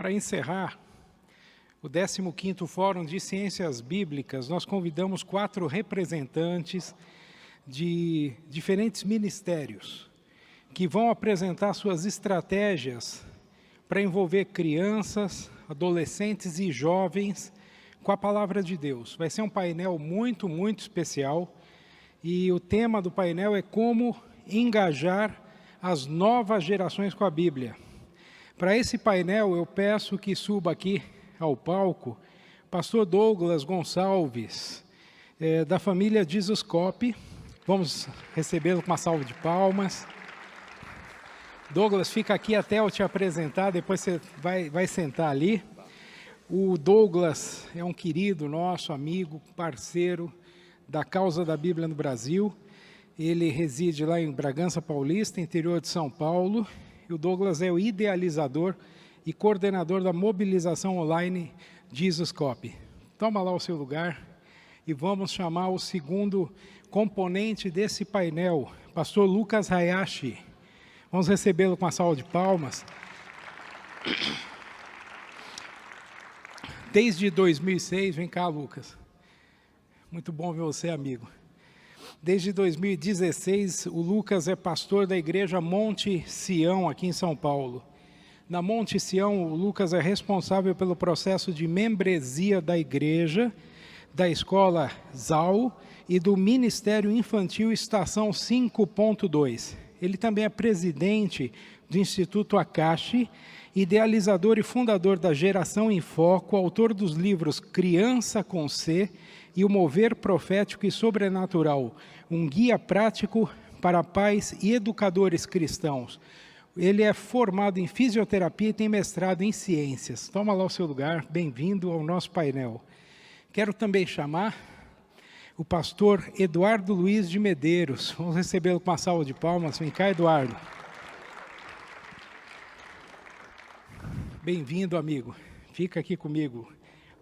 Para encerrar o 15º Fórum de Ciências Bíblicas, nós convidamos 4 representantes de diferentes ministérios que vão apresentar suas estratégias para envolver crianças, adolescentes e jovens com a Palavra de Deus. Vai ser um painel muito especial e o tema do painel é como engajar as novas gerações com a Bíblia. Para esse painel, eu peço que suba aqui ao palco pastor Douglas Gonçalves, da família Jesus Cop. Vamos recebê-lo com uma salva de palmas. Douglas, fica aqui até eu te apresentar, depois você vai sentar ali. O Douglas é um querido nosso, amigo, parceiro da causa da Bíblia no Brasil. Ele reside lá em Bragança Paulista, interior de São Paulo. E o Douglas é o idealizador e coordenador da mobilização online Jesus Cop. Toma lá o seu lugar e vamos chamar o segundo componente desse painel, pastor Lucas Hayashi. Vamos recebê-lo com uma salva de palmas. Desde 2006, vem cá, Lucas. Muito bom ver você, amigo. Desde 2016, o Lucas é pastor da igreja Monte Sião, aqui em São Paulo. Na Monte Sião, o Lucas é responsável pelo processo de membresia da igreja, da escola ZAU e do Ministério Infantil Estação 5.2. Ele também é presidente do Instituto Akashi, idealizador e fundador da Geração em Foco, autor dos livros Criança com C e O Mover Profético e Sobrenatural, um guia prático para pais e educadores cristãos. Ele é formado em fisioterapia e tem mestrado em ciências. Toma lá o seu lugar, bem-vindo ao nosso painel. Quero também chamar o pastor Eduardo Luiz de Medeiros. Vamos recebê-lo com uma salva de palmas. Vem cá, Eduardo. Bem-vindo, amigo. Fica aqui comigo.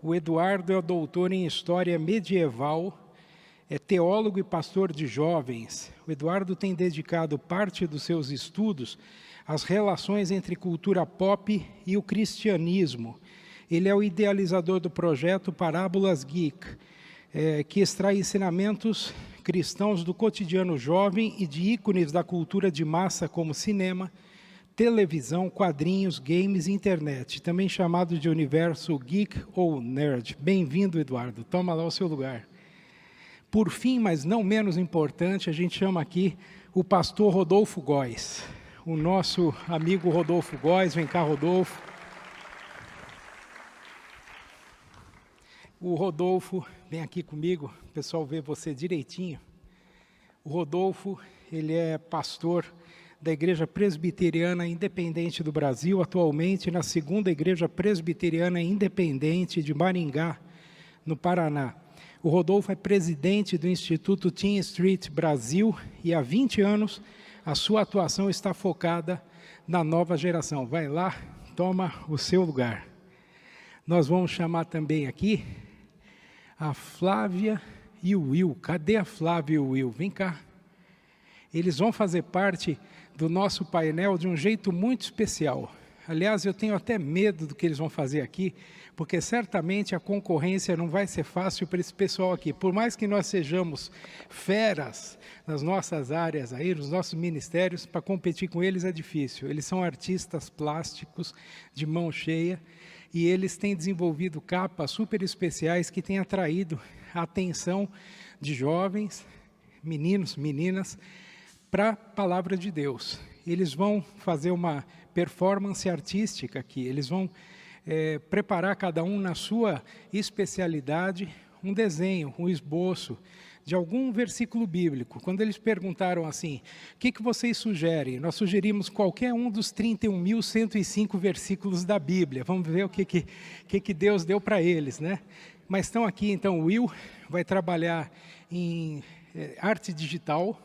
O Eduardo é doutor em História Medieval, é teólogo e pastor de jovens. O Eduardo tem dedicado parte dos seus estudos às relações entre cultura pop e o cristianismo. Ele é o idealizador do projeto Parábolas Geek, que extrai ensinamentos cristãos do cotidiano jovem e de ícones da cultura de massa como cinema, televisão, quadrinhos, games e internet, também chamado de universo geek ou nerd. Bem-vindo, Eduardo. Toma lá o seu lugar. Por fim, mas não menos importante, a gente chama aqui o pastor Rodolfo Góes. O nosso amigo Rodolfo Góes. Vem cá, Rodolfo. O Rodolfo, vem aqui comigo, o pessoal vê você direitinho. O Rodolfo, ele é pastor da Igreja Presbiteriana Independente do Brasil, atualmente na 2ª Igreja Presbiteriana Independente de Maringá, no Paraná. O Rodolfo é presidente do Instituto Teen Street Brasil e há 20 anos a sua atuação está focada na nova geração. Vai lá, toma o seu lugar. Nós vamos chamar também aqui a Flávia e o Will. Cadê a Flávia e o Will? Vem cá. Eles vão fazer parte do nosso painel de um jeito muito especial. Aliás, eu tenho até medo do que eles vão fazer aqui, porque certamente a concorrência não vai ser fácil para esse pessoal aqui. Por mais que nós sejamos feras nas nossas áreas aí, nos nossos ministérios, para competir com eles é difícil. Eles são artistas plásticos de mão cheia e eles têm desenvolvido capas super especiais que têm atraído a atenção de jovens, meninos, meninas, para a Palavra de Deus. Eles vão fazer uma performance artística aqui, eles vão preparar cada um na sua especialidade, um desenho, um esboço de algum versículo bíblico. Quando eles perguntaram assim, o que vocês sugerem? Nós sugerimos qualquer um dos 31.105 versículos da Bíblia. Vamos ver o que Deus deu para eles, né? Mas estão aqui, então, o Will vai trabalhar em arte digital,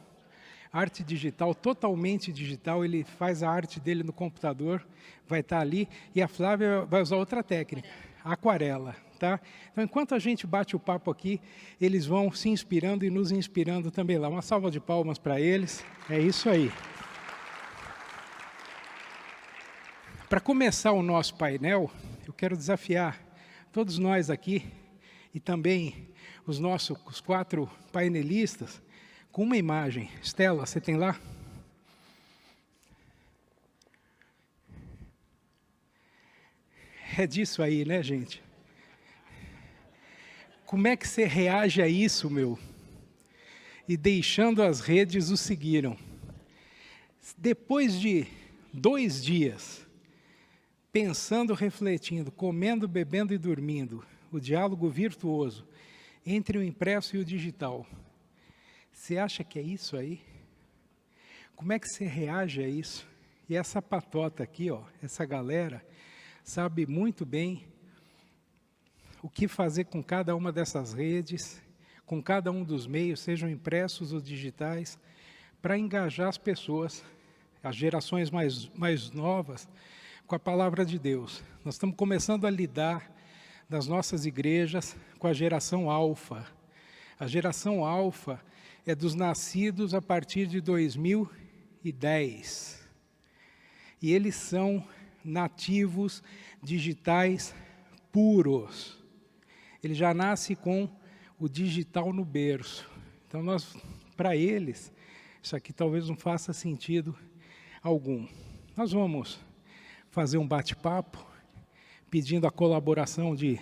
totalmente digital, ele faz a arte dele no computador, vai estar ali, e a Flávia vai usar outra técnica, aquarela, tá? Então, enquanto a gente bate o papo aqui, eles vão se inspirando e nos inspirando também lá. Uma salva de palmas para eles, é isso aí. Para começar o nosso painel, eu quero desafiar todos nós aqui e também os 4 painelistas com uma imagem. Estela, você tem lá? É disso aí, né, gente? Como é que você reage a isso, meu? E deixando as redes o seguiram. Depois de 2 dias, pensando, refletindo, comendo, bebendo e dormindo, o diálogo virtuoso entre o impresso e o digital, você acha que é isso aí? Como é que você reage a isso? E essa patota aqui, ó, essa galera, sabe muito bem o que fazer com cada uma dessas redes, com cada um dos meios, sejam impressos ou digitais, para engajar as pessoas, as gerações mais novas, com a palavra de Deus. Nós estamos começando a lidar nas nossas igrejas com a geração alfa. A geração alfa é dos nascidos a partir de 2010. E eles são nativos digitais puros. Ele já nasce com o digital no berço. Então, para eles, isso aqui talvez não faça sentido algum. Nós vamos fazer um bate-papo, pedindo a colaboração de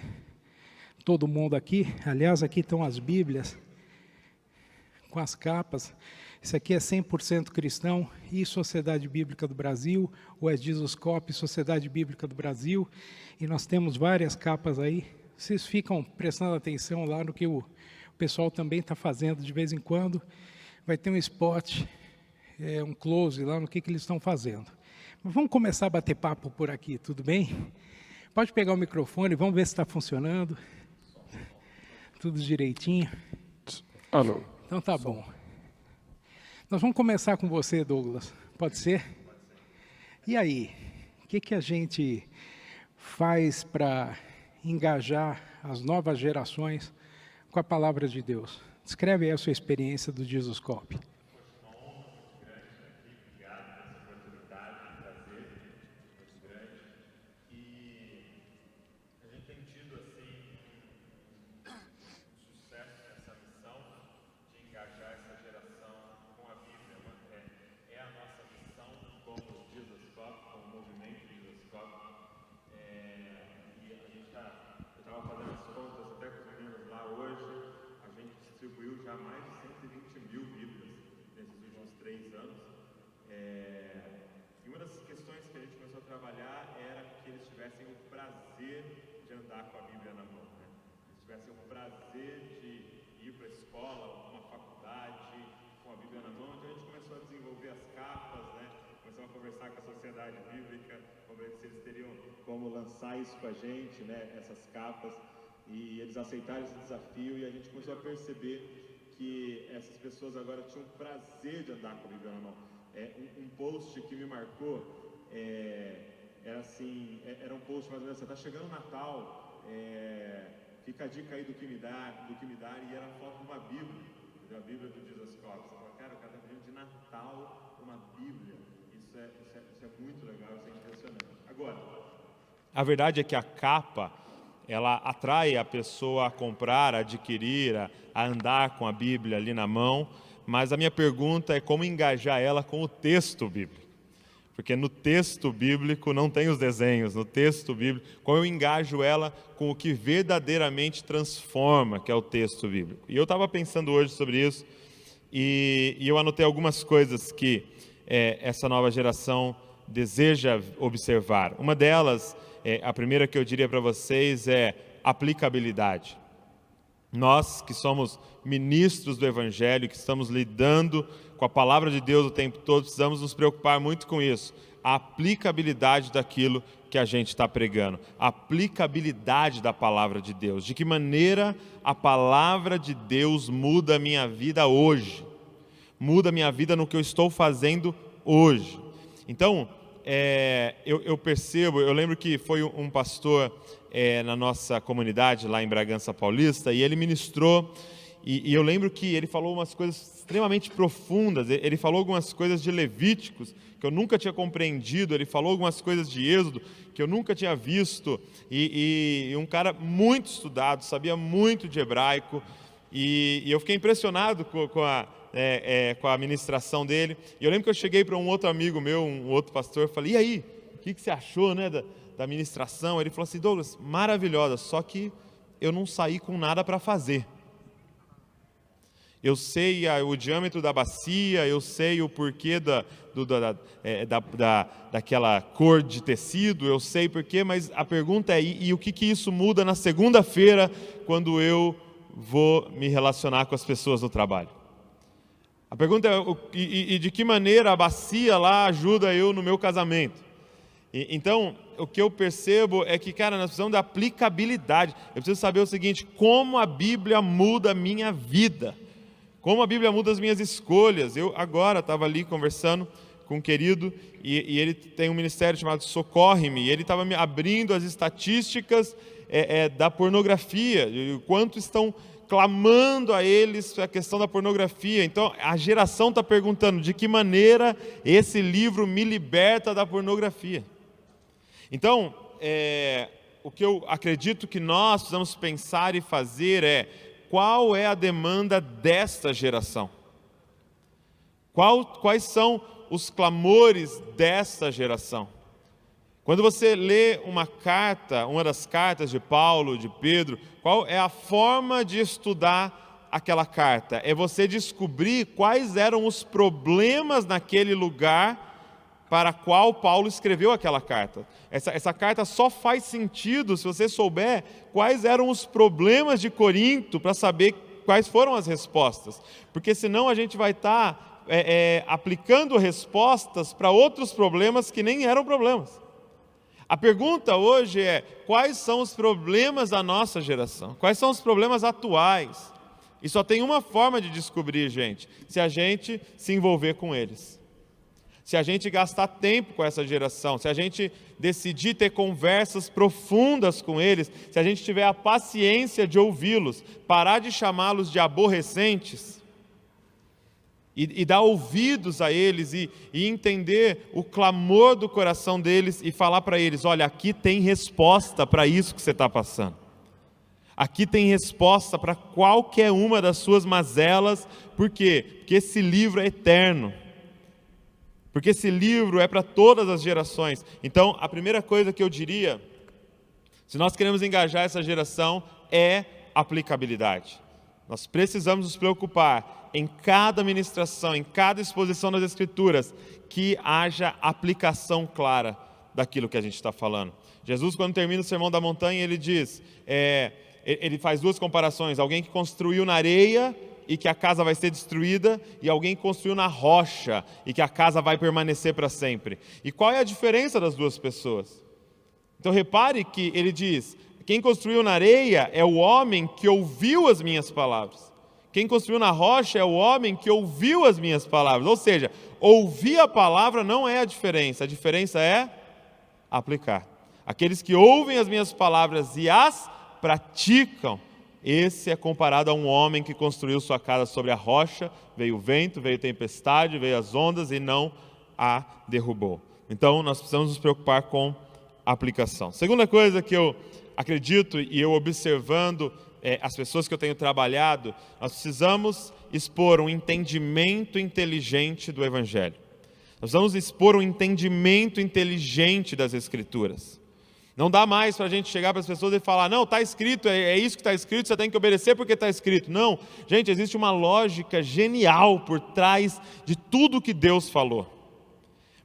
todo mundo aqui. Aliás, aqui estão as Bíblias, com as capas. Isso aqui é 100% cristão e Sociedade Bíblica do Brasil, ou é Jesuscope, Sociedade Bíblica do Brasil, e nós temos várias capas aí. Vocês ficam prestando atenção lá no que o pessoal também está fazendo de vez em quando. Vai ter um spot, um close lá no que eles estão fazendo. Mas vamos começar a bater papo por aqui, tudo bem? Pode pegar o microfone, vamos ver se está funcionando. Tudo direitinho. Alô. Então tá bom. Nós vamos começar com você, Douglas. Pode ser? E aí, o que a gente faz para engajar as novas gerações com a palavra de Deus? Descreve aí a sua experiência do Jesuscope. Já mais de 120 mil Bíblias nesses últimos 3 anos. E uma das questões que a gente começou a trabalhar era que eles tivessem o prazer de andar com a Bíblia na mão, né? Eles tivessem o prazer de ir para a escola, uma faculdade, com a Bíblia na mão. Então a gente começou a desenvolver as capas, né? Começamos a conversar com a Sociedade Bíblica, para ver se eles teriam como lançar isso com a gente, né? Essas capas. E eles aceitaram esse desafio e a gente começou a perceber que essas pessoas agora tinham prazer de andar com a Bíblia na mão. Um post que me marcou, era assim, era um post mais ou menos, você está chegando o Natal, fica a dica aí do que me dar, e era a foto de uma Bíblia, da Bíblia do Jesuscope. Você fala, cara, o cara está pedindo de Natal uma Bíblia. Isso é muito legal, isso é impressionante. Agora, a verdade é que a capa, ela atrai a pessoa a comprar, a adquirir, a andar com a Bíblia ali na mão, mas a minha pergunta é como engajar ela com o texto bíblico. Porque no texto bíblico não tem os desenhos, no texto bíblico, como eu engajo ela com o que verdadeiramente transforma, que é o texto bíblico. E eu estava pensando hoje sobre isso, e eu anotei algumas coisas que essa nova geração deseja observar. Uma delas, a primeira que eu diria para vocês é aplicabilidade. Nós que somos ministros do Evangelho, que estamos lidando com a palavra de Deus o tempo todo, precisamos nos preocupar muito com isso. A aplicabilidade daquilo que a gente está pregando. A aplicabilidade da palavra de Deus. De que maneira a palavra de Deus muda a minha vida hoje. Muda a minha vida no que eu estou fazendo hoje. Então, eu percebo, eu lembro que foi um pastor na nossa comunidade lá em Bragança Paulista, e ele ministrou, e eu lembro que ele falou umas coisas extremamente profundas. Ele falou algumas coisas de Levíticos que eu nunca tinha compreendido, ele falou algumas coisas de Êxodo que eu nunca tinha visto, e um cara muito estudado, sabia muito de hebraico, e eu fiquei impressionado com a ministração dele. E eu lembro que eu cheguei para um outro amigo meu, um outro pastor, falei: e aí, o que você achou, né, da ministração? Ele falou assim: Douglas, maravilhosa, só que eu não saí com nada para fazer. Eu sei o diâmetro da bacia, eu sei o porquê daquela cor de tecido, eu sei porquê, mas a pergunta é: e o que isso muda na segunda-feira, quando eu vou me relacionar com as pessoas no trabalho? A pergunta é: e de que maneira a bacia lá ajuda eu no meu casamento? Então, o que eu percebo é que, cara, nós precisamos da aplicabilidade. Eu preciso saber o seguinte: como a Bíblia muda a minha vida? Como a Bíblia muda as minhas escolhas? Eu agora estava ali conversando com um querido, e ele tem um ministério chamado Socorre-me, e ele estava me abrindo as estatísticas da pornografia, e o quanto estão clamando a eles a questão da pornografia. Então, a geração está perguntando: de que maneira esse livro me liberta da pornografia? Então, o que eu acredito que nós precisamos pensar e fazer é: qual é a demanda desta geração? Quais são os clamores desta geração? Quando você lê uma carta, uma das cartas de Paulo, de Pedro, qual é a forma de estudar aquela carta? É você descobrir quais eram os problemas naquele lugar para qual Paulo escreveu aquela carta. Essa carta só faz sentido se você souber quais eram os problemas de Corinto, para saber quais foram as respostas. Porque senão a gente vai estar aplicando respostas para outros problemas que nem eram problemas. A pergunta hoje é: quais são os problemas da nossa geração? Quais são os problemas atuais? E só tem uma forma de descobrir, gente: se a gente se envolver com eles. Se a gente gastar tempo com essa geração, se a gente decidir ter conversas profundas com eles, se a gente tiver a paciência de ouvi-los, parar de chamá-los de aborrecentes, e dar ouvidos a eles, e entender o clamor do coração deles, e falar para eles: olha, aqui tem resposta para isso que você está passando. Aqui tem resposta para qualquer uma das suas mazelas. Por quê? Porque esse livro é eterno. Porque esse livro é para todas as gerações. Então, a primeira coisa que eu diria, se nós queremos engajar essa geração, é aplicabilidade. Nós precisamos nos preocupar em cada ministração, em cada exposição das Escrituras, que haja aplicação clara daquilo que a gente está falando. Jesus, quando termina o Sermão da Montanha, ele diz, ele faz duas comparações: alguém que construiu na areia e que a casa vai ser destruída, e alguém que construiu na rocha e que a casa vai permanecer para sempre. E qual é a diferença das duas pessoas? Então repare que ele diz: quem construiu na areia é o homem que ouviu as minhas palavras. Quem construiu na rocha é o homem que ouviu as minhas palavras. Ou seja, ouvir a palavra não é a diferença é aplicar. Aqueles que ouvem as minhas palavras e as praticam, esse é comparado a um homem que construiu sua casa sobre a rocha, veio o vento, veio a tempestade, veio as ondas e não a derrubou. Então, nós precisamos nos preocupar com a aplicação. Segunda coisa que eu acredito, e eu observando as pessoas que eu tenho trabalhado, nós precisamos expor um entendimento inteligente do Evangelho. Nós precisamos expor um entendimento inteligente das Escrituras. Não dá mais para a gente chegar para as pessoas e falar: não, está escrito, é isso que está escrito, você tem que obedecer porque está escrito. Não, gente, existe uma lógica genial por trás de tudo que Deus falou.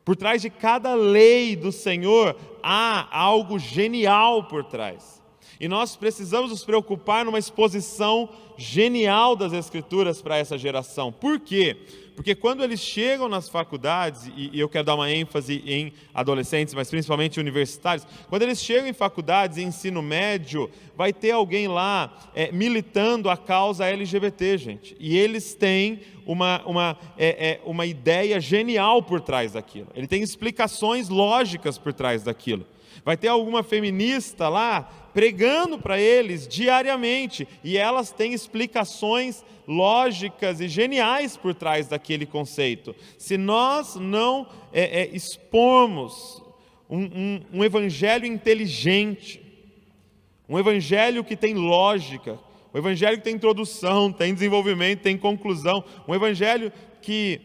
Por trás de cada lei do Senhor, há algo genial por trás. E nós precisamos nos preocupar numa exposição genial das Escrituras para essa geração. Por quê? Porque quando eles chegam nas faculdades, e eu quero dar uma ênfase em adolescentes, mas principalmente universitários, quando eles chegam em faculdades e ensino médio, vai ter alguém lá militando a causa LGBT, gente. E eles têm uma ideia genial por trás daquilo. Ele tem explicações lógicas por trás daquilo. vai ter alguma feminista lá pregando para eles diariamente, e elas têm explicações lógicas e geniais por trás daquele conceito. Se nós não expormos um evangelho inteligente, um evangelho que tem lógica, um evangelho que tem introdução, tem desenvolvimento, tem conclusão, um evangelho que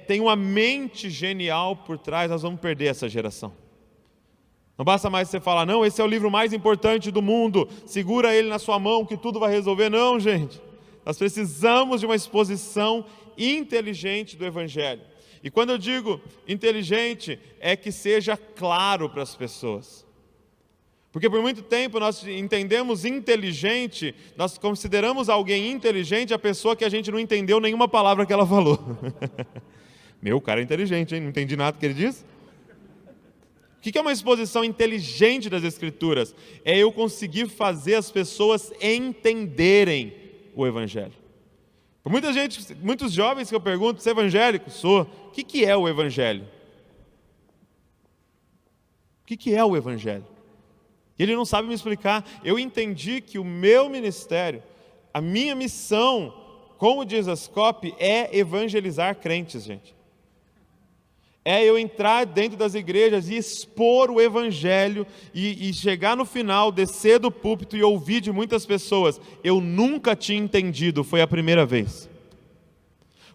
tem uma mente genial por trás, nós vamos perder essa geração. Não basta mais você falar, não, esse é o livro mais importante do mundo, segura ele na sua mão que tudo vai resolver. Não, gente, nós precisamos de uma exposição inteligente do evangelho. E quando eu digo inteligente, é que seja claro para as pessoas. Porque por muito tempo nós entendemos inteligente, nós consideramos alguém inteligente a pessoa que a gente não entendeu nenhuma palavra que ela falou. Meu, o cara é inteligente, hein? Não entendi nada que ele disse. O que é uma exposição inteligente das Escrituras? É eu conseguir fazer as pessoas entenderem o Evangelho. Por muitos jovens que eu pergunto, você é evangélico? Sou. O que é o Evangelho? O que é o Evangelho? E ele não sabe me explicar. Eu entendi que o meu ministério, a minha missão com o Jesus Cop é evangelizar crentes, gente. É eu entrar dentro das igrejas e expor o evangelho e chegar no final, descer do púlpito e ouvir de muitas pessoas, eu nunca tinha entendido, foi a primeira vez.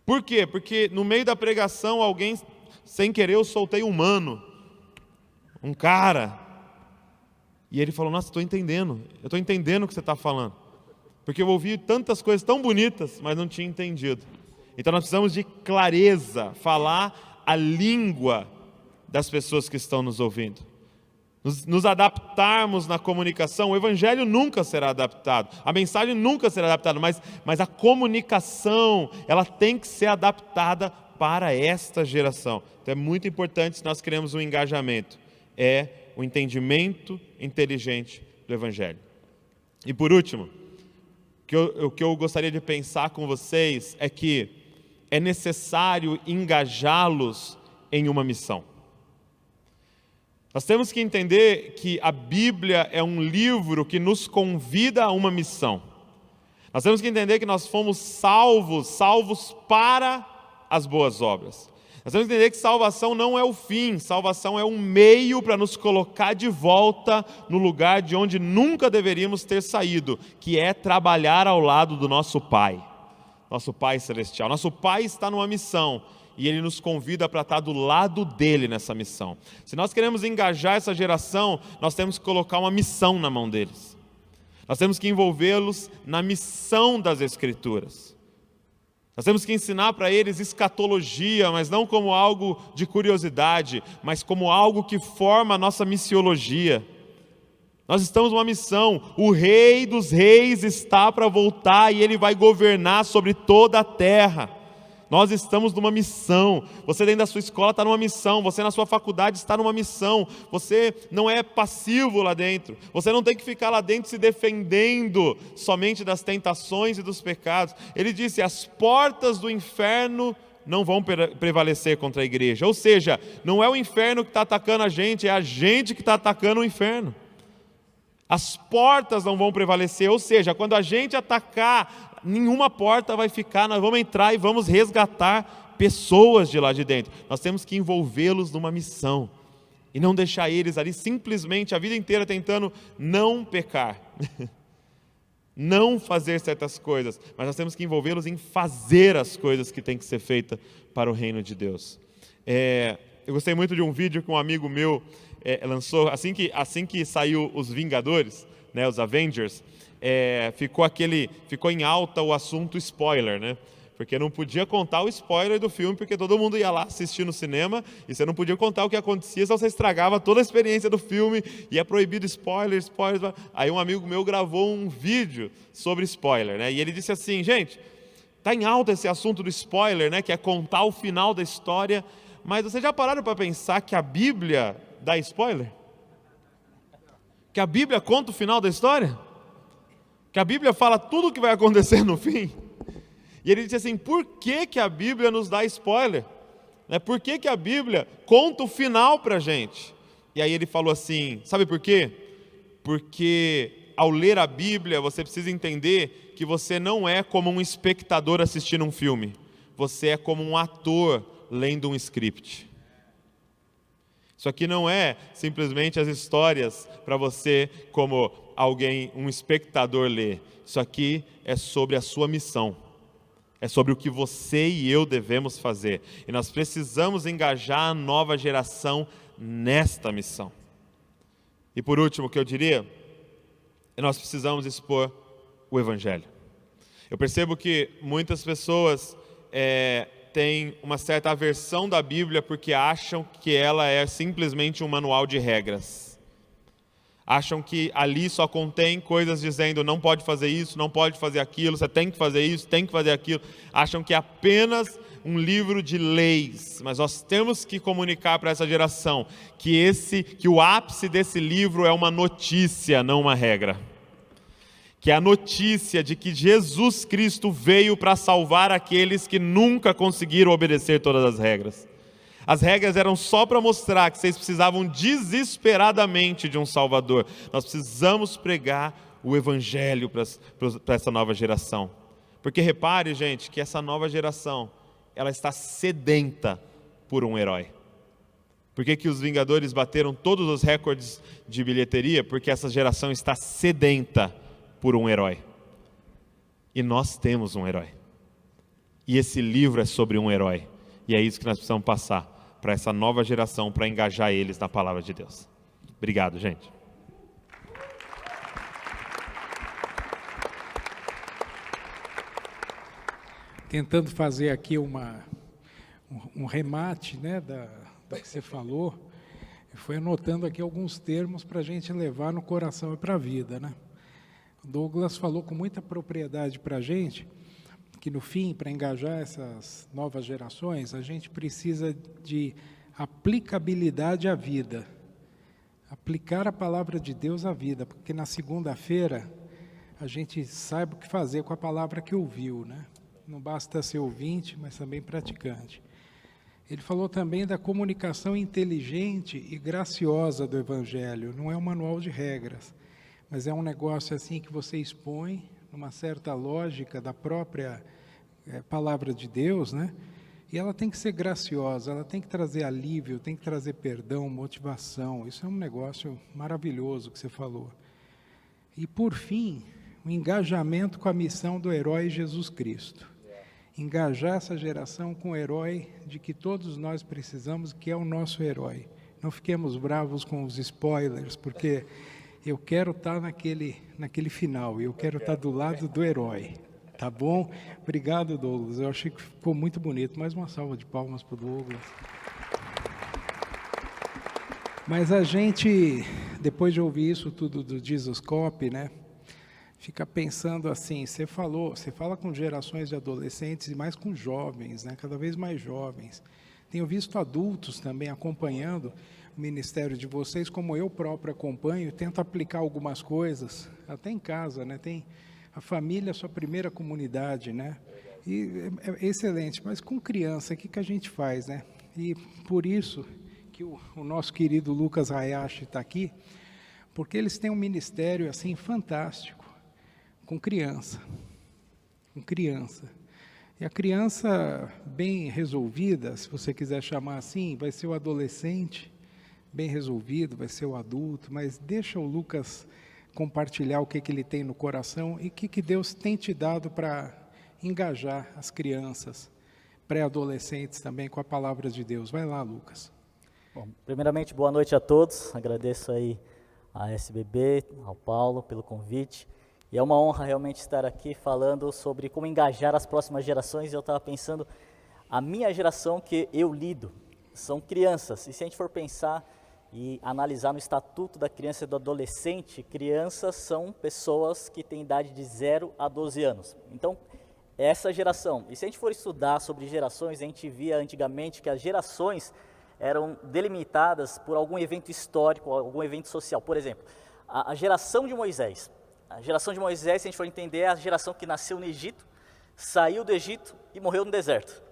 Por quê? Porque no meio da pregação, alguém, sem querer, eu soltei um mano, um cara, e ele falou, nossa, eu estou entendendo o que você está falando, porque eu ouvi tantas coisas tão bonitas, mas não tinha entendido. Então nós precisamos de clareza, falar a língua das pessoas que estão nos ouvindo. Nos adaptarmos na comunicação. O evangelho nunca será adaptado, a mensagem nunca será adaptada, mas a comunicação, ela tem que ser adaptada para esta geração. Então é muito importante, se nós queremos um engajamento, é o entendimento inteligente do evangelho. E por último, o que eu gostaria de pensar com vocês é que é necessário engajá-los em uma missão. Nós temos que entender que a Bíblia é um livro que nos convida a uma missão. Nós temos que entender que nós fomos salvos para as boas obras. Nós temos que entender que salvação não é o fim, salvação é um meio para nos colocar de volta no lugar de onde nunca deveríamos ter saído, que é trabalhar ao lado do nosso Pai. Nosso Pai Celestial. Nosso Pai está numa missão e Ele nos convida para estar do lado dEle nessa missão. Se nós queremos engajar essa geração, nós temos que colocar uma missão na mão deles. Nós temos que envolvê-los na missão das Escrituras. Nós temos que ensinar para eles escatologia, mas não como algo de curiosidade, mas como algo que forma a nossa missiologia. Nós estamos numa missão, o Rei dos Reis está para voltar e Ele vai governar sobre toda a terra. Nós estamos numa missão, você dentro da sua escola está numa missão, você na sua faculdade está numa missão, você não é passivo lá dentro, você não tem que ficar lá dentro se defendendo somente das tentações e dos pecados. Ele disse, as portas do inferno não vão prevalecer contra a igreja, ou seja, não é o inferno que está atacando a gente, é a gente que está atacando o inferno. As portas não vão prevalecer, ou seja, quando a gente atacar, nenhuma porta vai ficar, nós vamos entrar e vamos resgatar pessoas de lá de dentro. Nós temos que envolvê-los numa missão e não deixar eles ali simplesmente a vida inteira tentando não pecar, não fazer certas coisas, mas nós temos que envolvê-los em fazer as coisas que têm que ser feitas para o reino de Deus. Eu gostei muito de um vídeo que um amigo meu lançou, assim que saiu os Vingadores, né, os Avengers, ficou em alta o assunto spoiler, né? Porque não podia contar o spoiler do filme, porque todo mundo ia lá assistir no cinema, e você não podia contar o que acontecia, senão você estragava toda a experiência do filme, e é proibido spoiler. Aí um amigo meu gravou um vídeo sobre spoiler, né? E ele disse assim, gente, está em alta esse assunto do spoiler, né? Que é contar o final da história, mas vocês já pararam para pensar que a Bíblia dá spoiler? Que a Bíblia conta o final da história? Que a Bíblia fala tudo o que vai acontecer no fim? E ele disse assim, por que a Bíblia nos dá spoiler? Por que a Bíblia conta o final para a gente? E aí ele falou assim, sabe por quê? Porque ao ler a Bíblia, você precisa entender que você não é como um espectador assistindo um filme. Você é como um ator lendo um script. Isso aqui não é simplesmente as histórias para você como alguém, um espectador ler. Isso aqui é sobre a sua missão. É sobre o que você e eu devemos fazer. E nós precisamos engajar a nova geração nesta missão. E por último, o que eu diria, nós precisamos expor o Evangelho. Eu percebo que muitas pessoas têm uma certa aversão da Bíblia porque acham que ela é simplesmente um manual de regras. Acham que ali só contém coisas dizendo não pode fazer isso, não pode fazer aquilo, você tem que fazer isso, tem que fazer aquilo. Acham que é apenas um livro de leis, mas nós temos que comunicar para essa geração que o ápice desse livro é uma notícia, não uma regra. Que é a notícia de que Jesus Cristo veio para salvar aqueles que nunca conseguiram obedecer todas as regras. As regras eram só para mostrar que vocês precisavam desesperadamente de um Salvador. Nós precisamos pregar o Evangelho para essa nova geração. Porque repare, gente, que essa nova geração, ela está sedenta por um herói. Por que os Vingadores bateram todos os recordes de bilheteria? Porque essa geração está sedenta por um herói. E nós temos um herói. E esse livro é sobre um herói. E é isso que nós precisamos passar para essa nova geração, para engajar eles na palavra de Deus. Obrigado, gente. Tentando fazer aqui um remate, né, da que você falou, eu fui anotando aqui alguns termos para a gente levar no coração e para a vida, né? O Douglas falou com muita propriedade para a gente que, no fim, para engajar essas novas gerações, a gente precisa de aplicabilidade à vida. Aplicar a palavra de Deus à vida, porque na segunda-feira a gente saiba o que fazer com a palavra que ouviu, né? Não basta ser ouvinte, mas também praticante. Ele falou também da comunicação inteligente e graciosa do Evangelho. Não é um manual de regras, mas é um negócio assim que você expõe numa certa lógica da própria palavra de Deus, né? E ela tem que ser graciosa, ela tem que trazer alívio, tem que trazer perdão, motivação. Isso é um negócio maravilhoso que você falou. E, por fim, o engajamento com a missão do herói Jesus Cristo. Engajar essa geração com o herói de que todos nós precisamos, que é o nosso herói. Não fiquemos bravos com os spoilers, porque eu quero estar naquele final, eu quero estar do lado do herói, tá bom? Obrigado, Douglas, eu achei que ficou muito bonito. Mais uma salva de palmas para o Douglas. Mas a gente, depois de ouvir isso tudo do Jesus Cop, né, fica pensando assim, você fala com gerações de adolescentes e mais com jovens, né, cada vez mais jovens. Tenho visto adultos também acompanhando o ministério de vocês, como eu próprio acompanho, tento aplicar algumas coisas, até em casa, né? Tem a família, a sua primeira comunidade, né? E é excelente, mas com criança, o que a gente faz, né? E por isso que o nosso querido Lucas Hayashi está aqui, porque eles têm um ministério assim fantástico, com criança. E a criança bem resolvida, se você quiser chamar assim, vai ser o adolescente, bem resolvido, vai ser o adulto, mas deixa o Lucas compartilhar o que ele tem no coração e o que Deus tem te dado para engajar as crianças, pré-adolescentes também com a palavra de Deus. Vai lá, Lucas. Bom, primeiramente, boa noite a todos. Agradeço aí à SBB, ao Paulo pelo convite. E é uma honra realmente estar aqui falando sobre como engajar as próximas gerações. Eu estava pensando, a minha geração que eu lido são crianças. E se a gente for pensar e analisar no Estatuto da Criança e do Adolescente, crianças são pessoas que têm idade de 0 a 12 anos. Então, essa geração. E se a gente for estudar sobre gerações, a gente via antigamente que as gerações eram delimitadas por algum evento histórico, algum evento social. Por exemplo, a geração de Moisés. A geração de Moisés, se a gente for entender, é a geração que nasceu no Egito, saiu do Egito e morreu no deserto.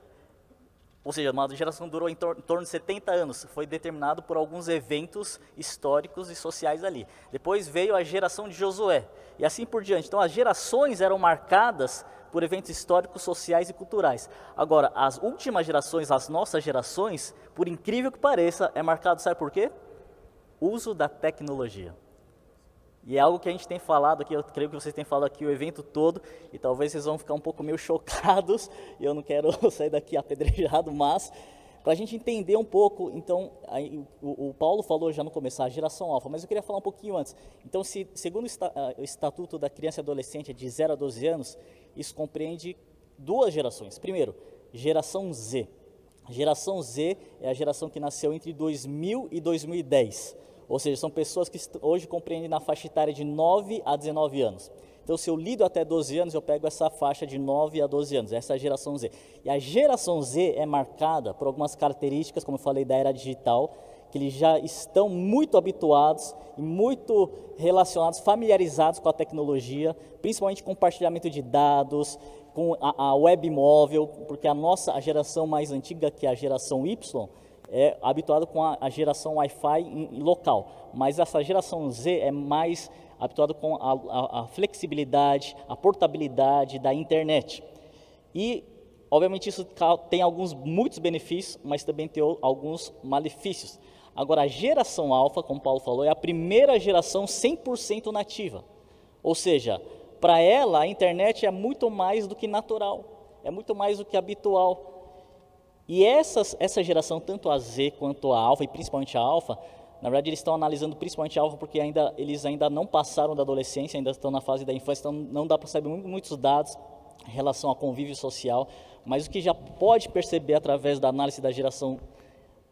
ou seja, uma geração que durou em torno de 70 anos, foi determinado por alguns eventos históricos e sociais ali. Depois veio a geração de Josué, e assim por diante. Então as gerações eram marcadas por eventos históricos, sociais e culturais. Agora, as últimas gerações, as nossas gerações, por incrível que pareça, é marcado, sabe por quê? Uso da tecnologia. E é algo que a gente tem falado aqui, eu creio que vocês têm falado aqui o evento todo, e talvez vocês vão ficar um pouco meio chocados, e eu não quero sair daqui apedrejado, mas para a gente entender um pouco, então, aí, o Paulo falou já no começo, a geração alfa, mas eu queria falar um pouquinho antes. Então, segundo o Estatuto da Criança e Adolescente de 0 a 12 anos, isso compreende duas gerações. Primeiro, geração Z. A geração Z é a geração que nasceu entre 2000 e 2010. Ou seja, são pessoas que hoje compreendem na faixa etária de 9 a 19 anos. Então, se eu lido até 12 anos, eu pego essa faixa de 9 a 12 anos, essa é a geração Z. E a geração Z é marcada por algumas características, como eu falei, da era digital, que eles já estão muito habituados e muito relacionados, familiarizados com a tecnologia, principalmente com compartilhamento de dados, com a web móvel, porque a geração mais antiga, que é a geração Y, é habituado com a geração Wi-Fi local, mas essa geração Z é mais habituado com a flexibilidade, a portabilidade da internet. E, obviamente, isso tem muitos benefícios, mas também tem alguns malefícios. Agora, a geração alfa, como o Paulo falou, é a primeira geração 100% nativa. Ou seja, para ela, a internet é muito mais do que natural, é muito mais do que habitual. E essa geração, tanto a Z quanto a alfa, e principalmente a alfa, na verdade eles estão analisando principalmente a alfa porque eles ainda não passaram da adolescência, ainda estão na fase da infância, então não dá para saber muitos dados em relação ao convívio social, mas o que já pode perceber através da análise da geração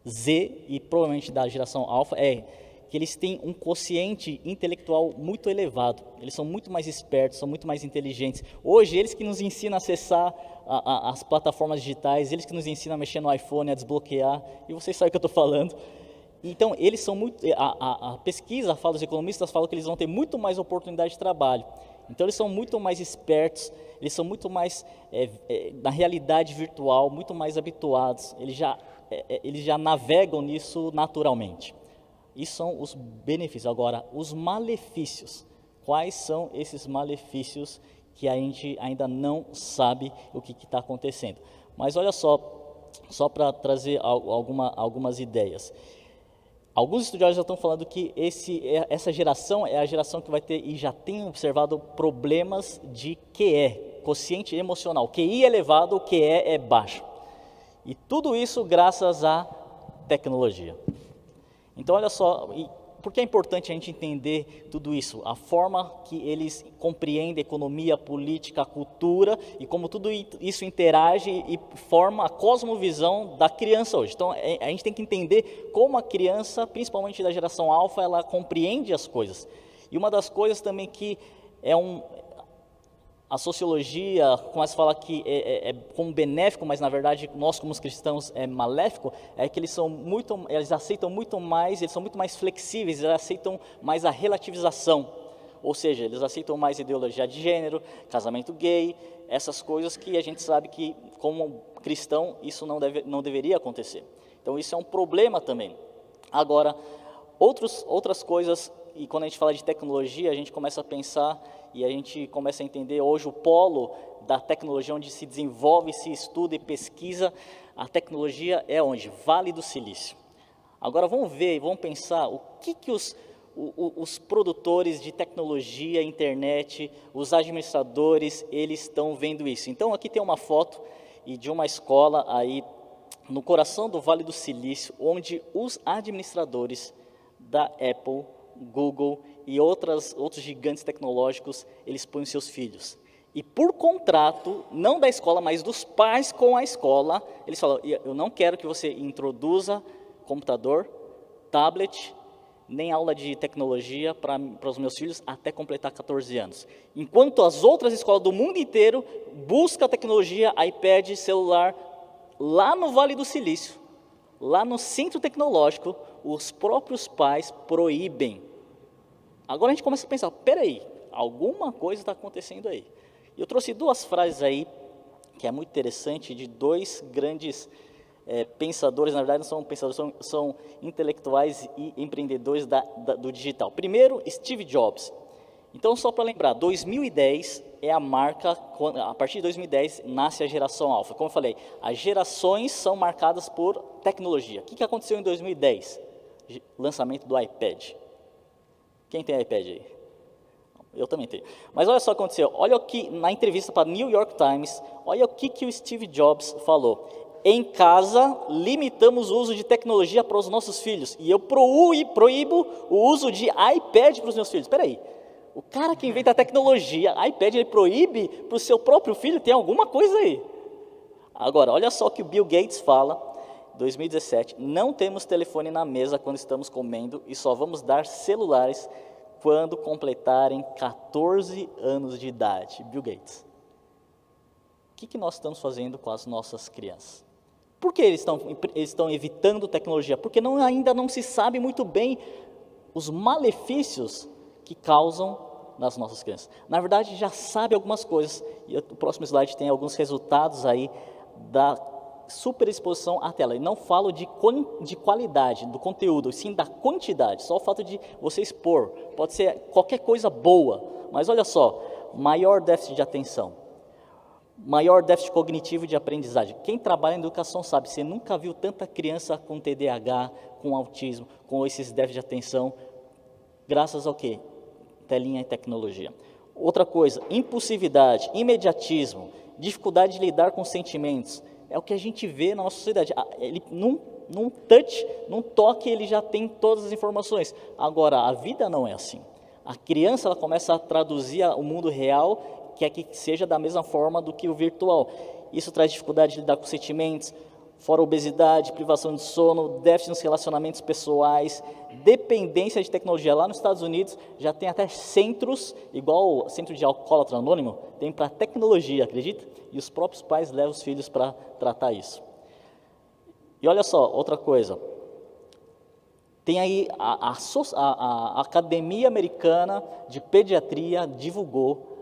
Z e provavelmente da geração alfa é que eles têm um quociente intelectual muito elevado, eles são muito mais espertos, são muito mais inteligentes. Hoje, eles que nos ensinam a acessar as plataformas digitais, eles que nos ensinam a mexer no iPhone, a desbloquear, e vocês sabem o que eu estou falando. Então, eles são muito... A pesquisa fala, os economistas falam que eles vão ter muito mais oportunidade de trabalho. Então, eles são muito mais espertos, eles são muito mais, na realidade virtual, muito mais habituados, eles já navegam nisso naturalmente. Isso são os benefícios. Agora, os malefícios. Quais são esses malefícios que a gente ainda não sabe o que está acontecendo? Mas olha só para trazer algumas ideias. Alguns estudiosos já estão falando que essa geração é a geração que vai ter, e já tem observado, problemas de QE, quociente emocional. QI elevado, QE é baixo. E tudo isso graças à tecnologia. Então, olha só, por que é importante a gente entender tudo isso? A forma que eles compreendem a economia, a política, a cultura e como tudo isso interage e forma a cosmovisão da criança hoje. Então, a gente tem que entender como a criança, principalmente da geração alfa, ela compreende as coisas. E uma das coisas também que a sociologia começa a falar que é como benéfico, mas na verdade nós como cristãos é maléfico, é que eles aceitam muito mais, eles são muito mais flexíveis, eles aceitam mais a relativização, ou seja, eles aceitam mais ideologia de gênero, casamento gay, essas coisas que a gente sabe que como cristão isso não deveria acontecer. Então isso é um problema também. Agora, outras coisas, e quando a gente fala de tecnologia, a gente começa a pensar e a gente começa a entender hoje o polo da tecnologia, onde se desenvolve, se estuda e pesquisa, a tecnologia é onde? Vale do Silício. Agora vamos ver e vamos pensar o que os produtores de tecnologia, internet, os administradores, eles estão vendo isso. Então aqui tem uma foto de uma escola aí no coração do Vale do Silício, onde os administradores da Apple, Google e outros gigantes tecnológicos, eles põem seus filhos. E por contrato, não da escola, mas dos pais com a escola, eles falam, eu não quero que você introduza computador, tablet, nem aula de tecnologia para os meus filhos até completar 14 anos. Enquanto as outras escolas do mundo inteiro buscam tecnologia, iPad, celular, lá no Vale do Silício, lá no centro tecnológico, os próprios pais proíbem. Agora a gente começa a pensar, peraí, alguma coisa está acontecendo aí. Eu trouxe duas frases aí, que é muito interessante, de dois grandes pensadores, na verdade não são pensadores, são intelectuais e empreendedores do digital. Primeiro, Steve Jobs. Então, só para lembrar, 2010 é a marca, a partir de 2010 nasce a geração alfa. Como eu falei, as gerações são marcadas por tecnologia. O que aconteceu em 2010? Lançamento do iPad. Quem tem iPad aí? Eu também tenho. Mas olha só o que aconteceu. Olha o que, na entrevista para New York Times, olha o que o Steve Jobs falou. Em casa, limitamos o uso de tecnologia para os nossos filhos. E eu proíbo o uso de iPad para os meus filhos. Espera aí. O cara que inventa a tecnologia, iPad, ele proíbe para o seu próprio filho? Tem alguma coisa aí. Agora, olha só o que o Bill Gates fala, 2017. Não temos telefone na mesa quando estamos comendo e só vamos dar celulares quando completarem 14 anos de idade. Bill Gates. O que nós estamos fazendo com as nossas crianças? Por que eles estão evitando tecnologia? Porque ainda não se sabe muito bem os malefícios que causam nas nossas crianças. Na verdade, já sabe algumas coisas, e o próximo slide tem alguns resultados aí da superexposição à tela. E não falo de qualidade do conteúdo, sim da quantidade, só o fato de você expor. Pode ser qualquer coisa boa, mas olha só, maior déficit de atenção, maior déficit cognitivo de aprendizagem. Quem trabalha em educação sabe, você nunca viu tanta criança com TDAH, com autismo, com esses déficits de atenção, graças ao quê? Telinha e tecnologia. Outra coisa, impulsividade, imediatismo, dificuldade de lidar com sentimentos, é o que a gente vê na nossa sociedade. Ele, num toque, ele já tem todas as informações. Agora, a vida não é assim. A criança, ela começa a traduzir o mundo real, quer que seja da mesma forma do que o virtual. Isso traz dificuldade de lidar com sentimentos, fora obesidade, privação de sono, déficit nos relacionamentos pessoais, dependência de tecnologia. Lá nos Estados Unidos já tem até centros, igual o Centro de Alcoólatra Anônimo, tem para tecnologia, acredita? E os próprios pais levam os filhos para tratar isso. E olha só, outra coisa, tem aí a Academia Americana de Pediatria divulgou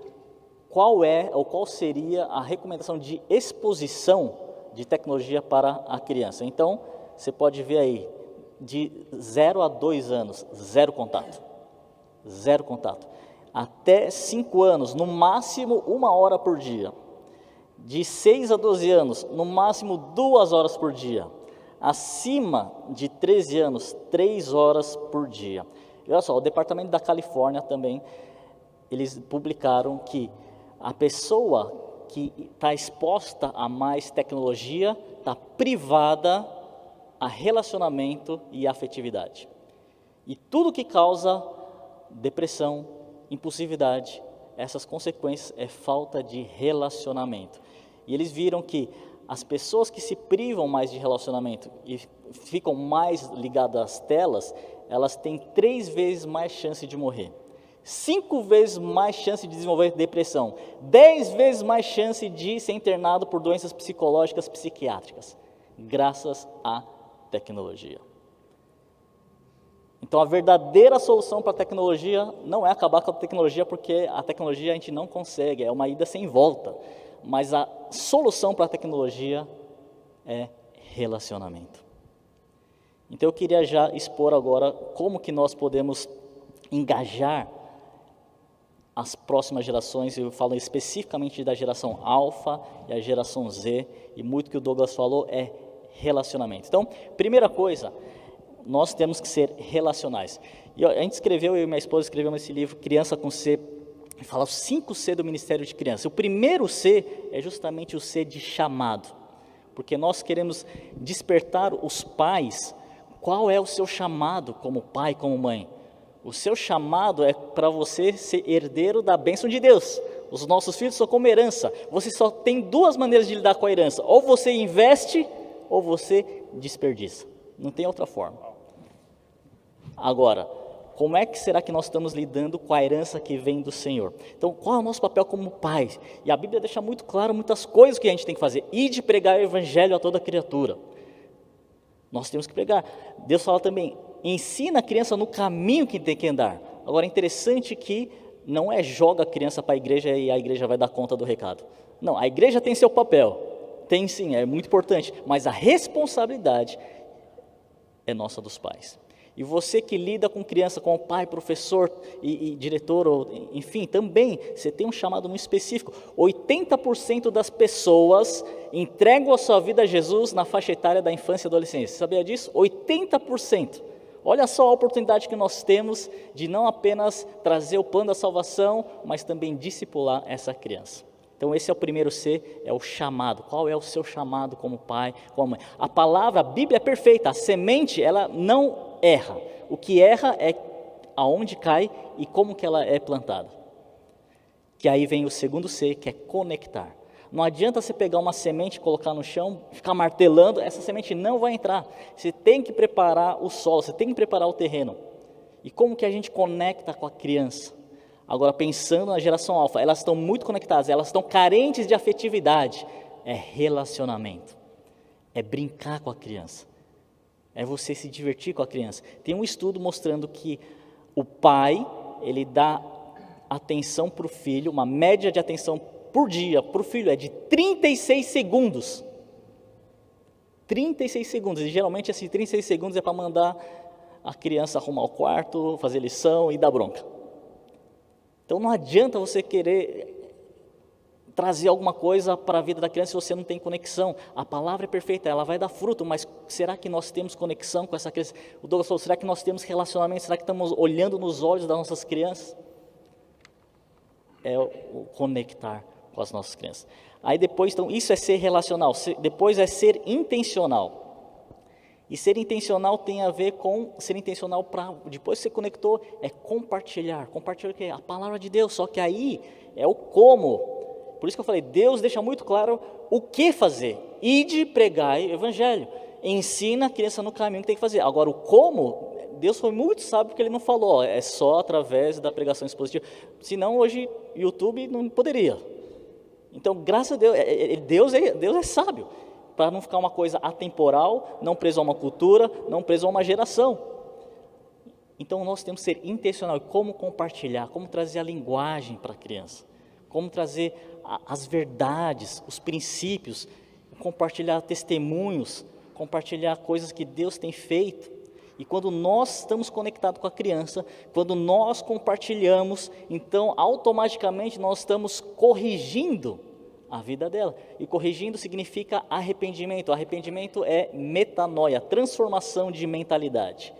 qual seria a recomendação de exposição de tecnologia para a criança. Então, você pode ver aí, de 0 a 2 anos, zero contato. Zero contato. Até 5 anos, no máximo 1 hora por dia. De 6 a 12 anos, no máximo 2 horas por dia. Acima de 13 anos, 3 horas por dia. E olha só, o Departamento da Califórnia também, eles publicaram que a pessoa que está exposta a mais tecnologia está privada a relacionamento e afetividade. E tudo que causa depressão, impulsividade, essas consequências é falta de relacionamento. E eles viram que as pessoas que se privam mais de relacionamento e ficam mais ligadas às telas, elas têm 3 vezes mais chance de morrer. 5 vezes mais chance de desenvolver depressão, 10 vezes mais chance de ser internado por doenças psicológicas, psiquiátricas, graças à tecnologia. Então, a verdadeira solução para a tecnologia não é acabar com a tecnologia, porque a tecnologia a gente não consegue, é uma ida sem volta. Mas a solução para a tecnologia é relacionamento. Então, eu queria já expor agora como que nós podemos engajar as próximas gerações. Eu falo especificamente da geração alfa e a geração Z, e muito que o Douglas falou é relacionamento. Então, primeira coisa, nós temos que ser relacionais. E a gente escreveu, eu e minha esposa escrevemos esse livro, Criança com C, e fala os 5 C do Ministério de Criança. O primeiro C é justamente o C de chamado, porque nós queremos despertar os pais. Qual é o seu chamado como pai, como mãe? O seu chamado é para você ser herdeiro da bênção de Deus. Os nossos filhos são como herança. Você só tem 2 maneiras de lidar com a herança. Ou você investe, ou você desperdiça. Não tem outra forma. Agora, como é que será que nós estamos lidando com a herança que vem do Senhor? Então, qual é o nosso papel como pais? E a Bíblia deixa muito claro muitas coisas que a gente tem que fazer. E de pregar o evangelho a toda criatura. Nós temos que pregar. Deus fala também, ensina a criança no caminho que tem que andar. Agora, é interessante que não joga a criança para a igreja e a igreja vai dar conta do recado. Não, a igreja tem seu papel. Tem sim, é muito importante, mas a responsabilidade é nossa dos pais. E você que lida com criança, com o pai, professor e diretor, ou, enfim, também, você tem um chamado muito específico. 80% das pessoas entregam a sua vida a Jesus na faixa etária da infância e adolescência. Você sabia disso? 80%. Olha só a oportunidade que nós temos de não apenas trazer o plano da salvação, mas também discipular essa criança. Então esse é o primeiro C, é o chamado. Qual é o seu chamado como pai, como mãe? A palavra, a Bíblia é perfeita, a semente, ela não erra. O que erra é aonde cai e como que ela é plantada. Que aí vem o segundo C, que é conectar. Não adianta você pegar uma semente, colocar no chão, ficar martelando, essa semente não vai entrar. Você tem que preparar o solo, você tem que preparar o terreno. E como que a gente conecta com a criança? Agora, pensando na geração alfa, elas estão muito conectadas, elas estão carentes de afetividade. É relacionamento, é brincar com a criança, é você se divertir com a criança. Tem um estudo mostrando que o pai, ele dá atenção para o filho, uma média de atenção por dia para o filho é de 36 segundos. 36 segundos, e geralmente esses 36 segundos é para mandar a criança arrumar o quarto, fazer lição e dar bronca. Então não adianta você querer trazer alguma coisa para a vida da criança se você não tem conexão. A palavra é perfeita, ela vai dar fruto, mas será que nós temos conexão com essa criança? O Douglas falou, será que nós temos relacionamento? Será que estamos olhando nos olhos das nossas crianças? É o conectar com as nossas crianças. Aí depois, então, isso é ser relacional, depois é ser intencional. E ser intencional tem a ver com ser intencional para, depois que você conectou, é compartilhar. Compartilhar o quê? A palavra de Deus, só que aí é o como. Por isso que eu falei, Deus deixa muito claro o que fazer. Ide, pregai o evangelho. Ensina a criança no caminho que tem que fazer. Agora, o como, Deus foi muito sábio porque Ele não falou, é só através da pregação expositiva. Senão, hoje, YouTube não poderia. Então, graças a Deus, Deus é sábio, para não ficar uma coisa atemporal, não preso a uma cultura, não preso a uma geração. Então, nós temos que ser intencional. Como compartilhar, como trazer a linguagem para a criança, como trazer as verdades, os princípios, compartilhar testemunhos, compartilhar coisas que Deus tem feito. E quando nós estamos conectados com a criança, quando nós compartilhamos, então automaticamente nós estamos corrigindo a vida dela. E corrigindo significa arrependimento. Arrependimento é metanoia, transformação de mentalidade.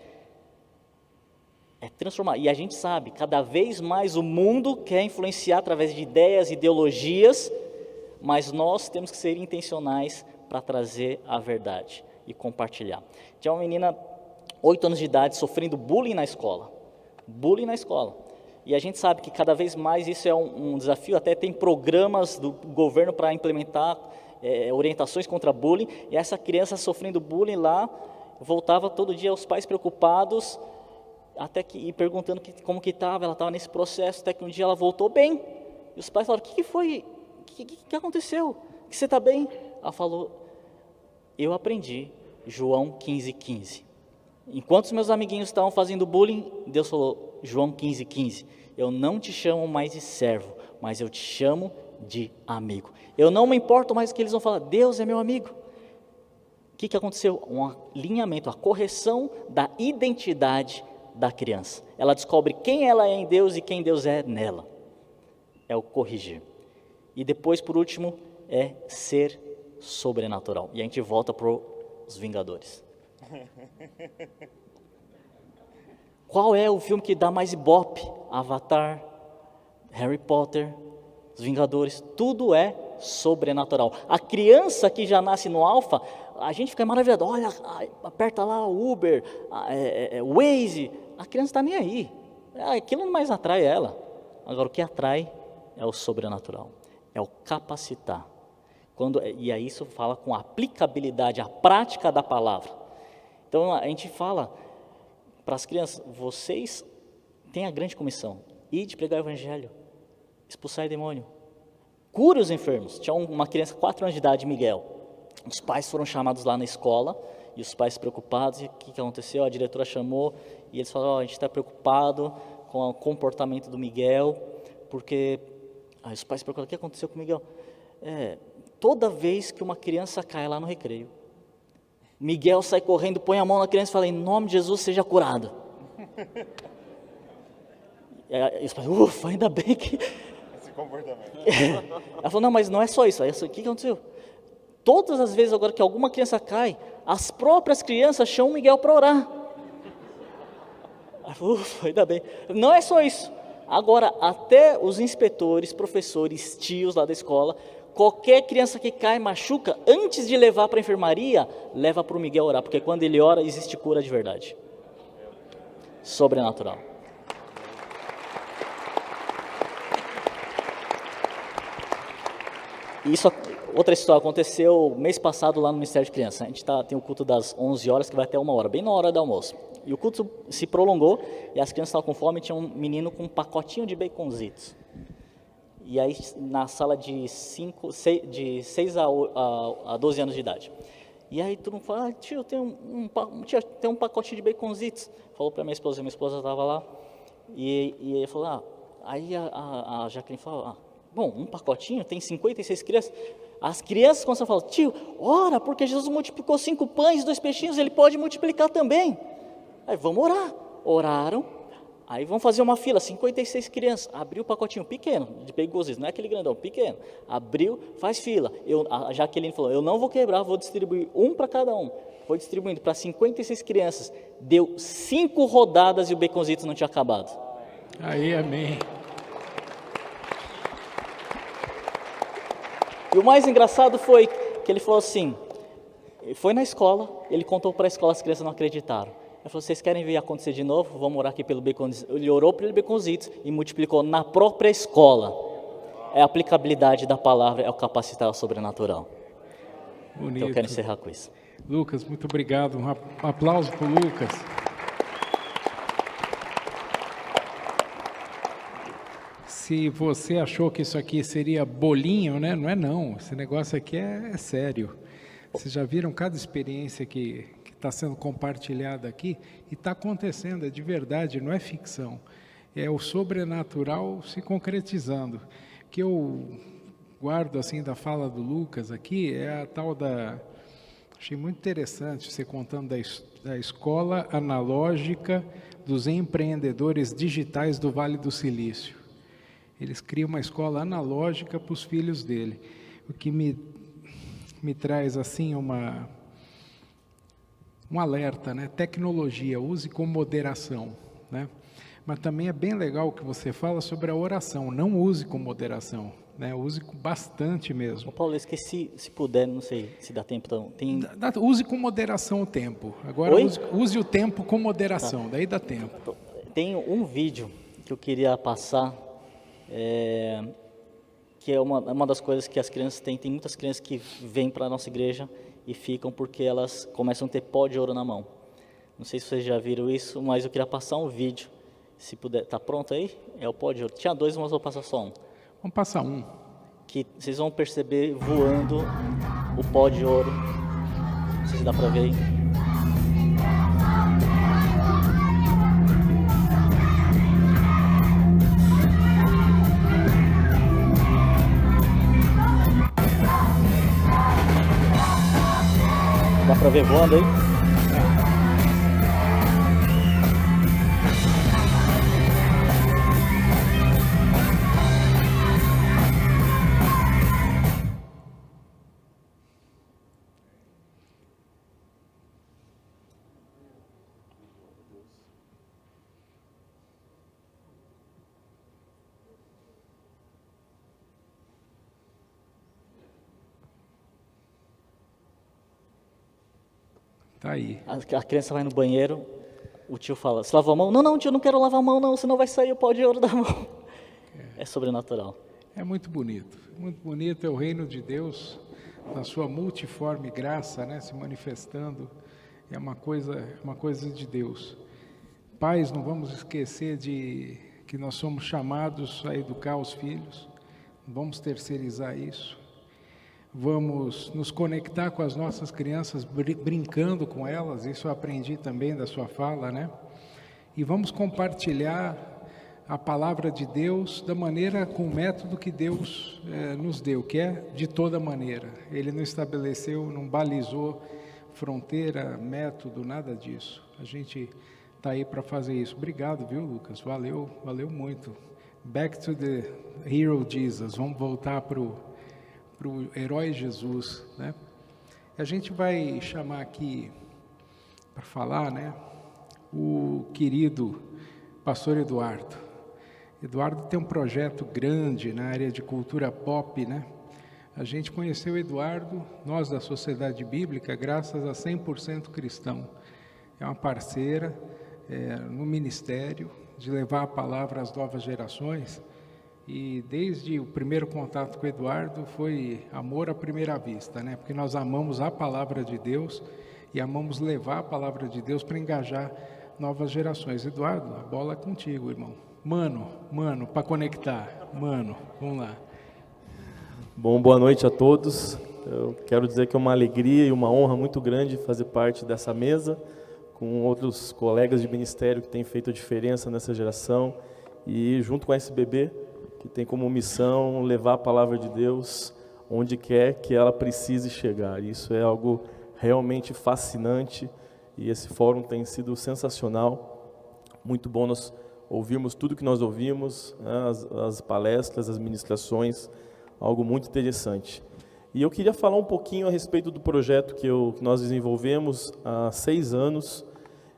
É transformar. E a gente sabe, cada vez mais o mundo quer influenciar através de ideias, ideologias, mas nós temos que ser intencionais para trazer a verdade e compartilhar. Tinha uma menina 8 anos de idade, sofrendo bullying na escola. Bullying na escola. E a gente sabe que cada vez mais isso é um desafio, até tem programas do governo para implementar orientações contra bullying, e essa criança sofrendo bullying lá, voltava todo dia os pais preocupados, até que, e perguntando como que estava, ela estava nesse processo, até que um dia ela voltou bem, e os pais falaram, o que foi? O que aconteceu? Que você está bem? Ela falou, eu aprendi João 15:15. Enquanto os meus amiguinhos estavam fazendo bullying, Deus falou, João 15:15, eu não te chamo mais de servo, mas eu te chamo de amigo. Eu não me importo mais o que eles vão falar, Deus é meu amigo. O que aconteceu? Um alinhamento, a correção da identidade da criança. Ela descobre quem ela é em Deus e quem Deus é nela. É o corrigir. E depois, por último, é ser sobrenatural. E a gente volta para os Vingadores. Qual é o filme que dá mais ibope? Avatar, Harry Potter, os Vingadores, tudo é sobrenatural. A criança que já nasce no alfa, a gente fica maravilhado, olha, aperta lá o Uber, o Waze, a criança está nem aí, aquilo mais atrai ela. Agora o que atrai é o sobrenatural, é o capacitar. E aí isso fala com a aplicabilidade, a prática da palavra. Então a gente fala para as crianças, vocês têm a grande comissão, ide pregar o evangelho, expulsar demônio, cure os enfermos. Tinha uma criança 4 anos de idade, Miguel, os pais foram chamados lá na escola, e os pais preocupados, e o que aconteceu? A diretora chamou, e eles falaram, a gente está preocupado com o comportamento do Miguel, porque os pais perguntaram, o que aconteceu com o Miguel? toda vez que uma criança cai lá no recreio, Miguel sai correndo, põe a mão na criança e fala, em nome de Jesus, seja curado. E aí, ufa, ainda bem que... Esse comportamento. Ela falou, não, mas não é só isso. Aí, o que aconteceu? Todas as vezes agora que alguma criança cai, as próprias crianças chamam Miguel para orar. Ela falou, ufa, ainda bem. Não é só isso. Agora, até os inspetores, professores, tios lá da escola, qualquer criança que cai, machuca, antes de levar para a enfermaria, leva para o Miguel orar, porque quando ele ora, existe cura de verdade. Sobrenatural. Isso, outra história, aconteceu mês passado lá no Ministério de Criança. A gente tem o culto das 11 horas, que vai até 1 hora, bem na hora do almoço. E o culto se prolongou, e as crianças estavam com fome, e tinha um menino com um pacotinho de baconzitos. E aí, na sala de 6 a 12 anos de idade. E aí todo mundo fala, tio, tem um pacotinho de baconzitos. Falou para minha esposa estava lá, e ele falou, aí a Jaqueline falou, bom, um pacotinho, tem 56 crianças. As crianças começam a falar, tio, ora, porque Jesus multiplicou 5 pães e 2 peixinhos, ele pode multiplicar também. Aí, vamos orar. Oraram, aí vamos fazer uma fila, 56 crianças. Abriu o pacotinho pequeno, de baconzitos, não é aquele grandão, pequeno. Abriu, faz fila. A Jaqueline falou, eu não vou quebrar, vou distribuir um para cada um. Foi distribuindo para 56 crianças. Deu 5 rodadas e o baconzitos não tinha acabado. Aí, amém. E o mais engraçado foi que ele falou assim, foi na escola, ele contou para a escola, as crianças não acreditaram. Ele falou, vocês querem ver acontecer de novo? Vamos orar aqui pelo baconzitos. Ele orou pelo baconzitos e multiplicou na própria escola. É a aplicabilidade da palavra, é o capacitar sobrenatural. Bonito. Então eu quero encerrar com isso. Lucas, muito obrigado. Um aplauso para o Lucas. Se você achou que isso aqui seria bolinho, né? Não é não. Esse negócio aqui é sério. Vocês já viram cada experiência que está sendo compartilhada aqui? E está acontecendo, é de verdade, não é ficção. É o sobrenatural se concretizando. O que eu guardo assim da fala do Lucas aqui é a tal da... Achei muito interessante você contando da escola analógica dos empreendedores digitais do Vale do Silício. Eles criam uma escola analógica para os filhos dele. O que me traz assim um alerta, né? Tecnologia, use com moderação, né? Mas também é bem legal o que você fala sobre a oração. Não use com moderação, né? Use com bastante mesmo. Paulo, eu esqueci, se puder, não sei se dá tempo. Então, use com moderação o tempo. Agora use o tempo com moderação, daí dá tempo. Tem um vídeo que eu queria passar, que é uma das coisas que as crianças têm. Tem muitas crianças que vêm para a nossa igreja e ficam porque elas começam a ter pó de ouro na mão. Não sei se vocês já viram isso, mas eu queria passar um vídeo. Se puder, tá pronto aí? É o pó de ouro. Tinha 2, mas vou passar só um. Vamos passar um. Que vocês vão perceber voando o pó de ouro. Não sei se dá para ver aí. Dá para ver voando aí? Tá aí. A criança vai no banheiro, o tio fala, você lavou a mão? Não, tio, não quero lavar a mão não, senão vai sair o pó de ouro da mão. É sobrenatural. É muito bonito é o reino de Deus, na sua multiforme graça, né, se manifestando, é uma coisa de Deus. Pais, não vamos esquecer de que nós somos chamados a educar os filhos, não vamos terceirizar isso. Vamos nos conectar com as nossas crianças, brincando com elas, isso eu aprendi também da sua fala, né? E vamos compartilhar a palavra de Deus da maneira, com o método que Deus nos deu, que é de toda maneira. Ele não estabeleceu, não balizou fronteira, método, nada disso. A gente está aí para fazer isso. Obrigado, viu, Lucas? Valeu muito. Back to the hero Jesus. Vamos voltar para o herói Jesus, né? A gente vai chamar aqui para falar, né, o querido pastor Eduardo. Eduardo tem um projeto grande na área de cultura pop, né? A gente conheceu o Eduardo, nós da Sociedade Bíblica, graças a 100% Cristão. É uma parceira no ministério de levar a palavra às novas gerações. E desde o primeiro contato com o Eduardo foi amor à primeira vista, né? Porque nós amamos a palavra de Deus e amamos levar a palavra de Deus para engajar novas gerações. Eduardo, a bola é contigo, irmão. Mano, para conectar. Mano, vamos lá. Bom, boa noite a todos. Eu quero dizer que é uma alegria e uma honra muito grande fazer parte dessa mesa com outros colegas de ministério que têm feito a diferença nessa geração e junto com a SBB, que tem como missão levar a palavra de Deus onde quer que ela precise chegar. Isso é algo realmente fascinante e esse fórum tem sido sensacional. Muito bom nós ouvirmos tudo que nós ouvimos, né, as palestras, as ministrações, algo muito interessante. E eu queria falar um pouquinho a respeito do projeto que nós desenvolvemos há 6 anos,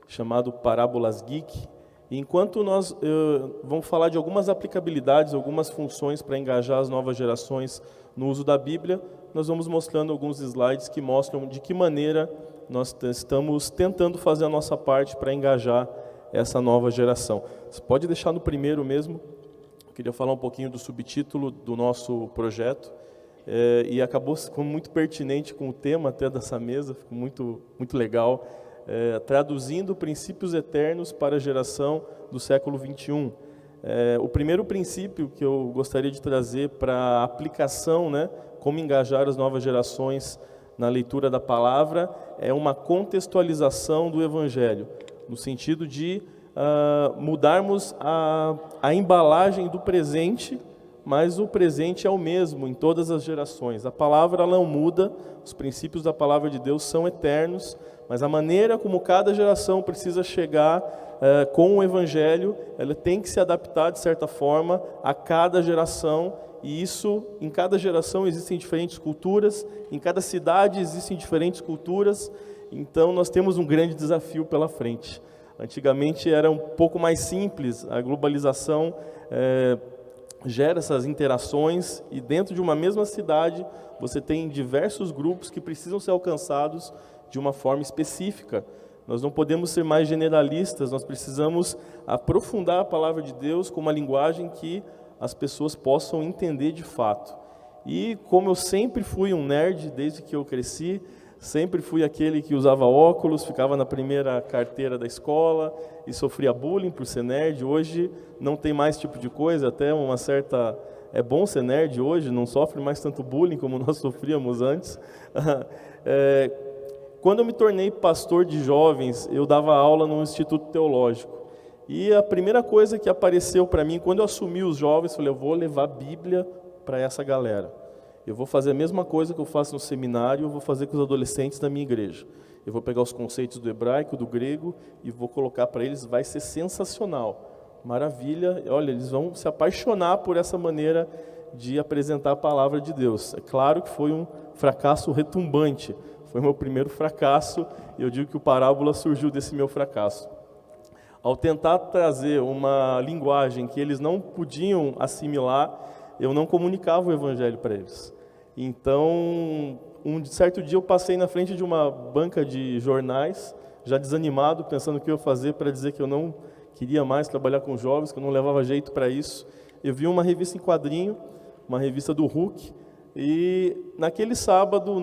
chamado Parábolas Geek. E enquanto nós vamos falar de algumas aplicabilidades, algumas funções para engajar as novas gerações no uso da Bíblia, nós vamos mostrando alguns slides que mostram de que maneira nós estamos tentando fazer a nossa parte para engajar essa nova geração. Você pode deixar no primeiro mesmo. Eu queria falar um pouquinho do subtítulo do nosso projeto. E acabou ficando muito pertinente com o tema até dessa mesa, ficou muito legal. Traduzindo princípios eternos para a geração do século 21. O primeiro princípio que eu gostaria de trazer para a aplicação, né, como engajar as novas gerações na leitura da palavra, é uma contextualização do Evangelho, no sentido de mudarmos a embalagem do presente, mas o presente é o mesmo em todas as gerações. A palavra não muda, os princípios da palavra de Deus são eternos, mas a maneira como cada geração precisa chegar com o Evangelho, ela tem que se adaptar de certa forma a cada geração, e isso, em cada geração existem diferentes culturas, em cada cidade existem diferentes culturas, então nós temos um grande desafio pela frente. Antigamente era um pouco mais simples, a globalização gera essas interações, e dentro de uma mesma cidade você tem diversos grupos que precisam ser alcançados de uma forma específica. Nós não podemos ser mais generalistas, nós precisamos aprofundar a palavra de Deus com uma linguagem que as pessoas possam entender de fato. E como eu sempre fui um nerd desde que eu cresci, sempre fui aquele que usava óculos, ficava na primeira carteira da escola e sofria bullying por ser nerd. Hoje não tem mais esse tipo de coisa, até uma certa... É bom ser nerd hoje, não sofre mais tanto bullying como nós sofríamos antes. Quando eu me tornei pastor de jovens, eu dava aula no Instituto Teológico. E a primeira coisa que apareceu para mim, quando eu assumi os jovens, eu falei, eu vou levar a Bíblia para essa galera. Eu vou fazer a mesma coisa que eu faço no seminário, eu vou fazer com os adolescentes da minha igreja. Eu vou pegar os conceitos do hebraico, do grego, e vou colocar para eles, vai ser sensacional. Maravilha, olha, eles vão se apaixonar por essa maneira de apresentar a palavra de Deus. É claro que foi um fracasso retumbante, foi o meu primeiro fracasso, e eu digo que o Parábola surgiu desse meu fracasso. Ao tentar trazer uma linguagem que eles não podiam assimilar, eu não comunicava o Evangelho para eles. Então, um certo dia eu passei na frente de uma banca de jornais, já desanimado, pensando o que eu ia fazer para dizer que eu não queria mais trabalhar com jovens, que eu não levava jeito para isso. Eu vi uma revista em quadrinho, uma revista do Hulk, e naquele sábado,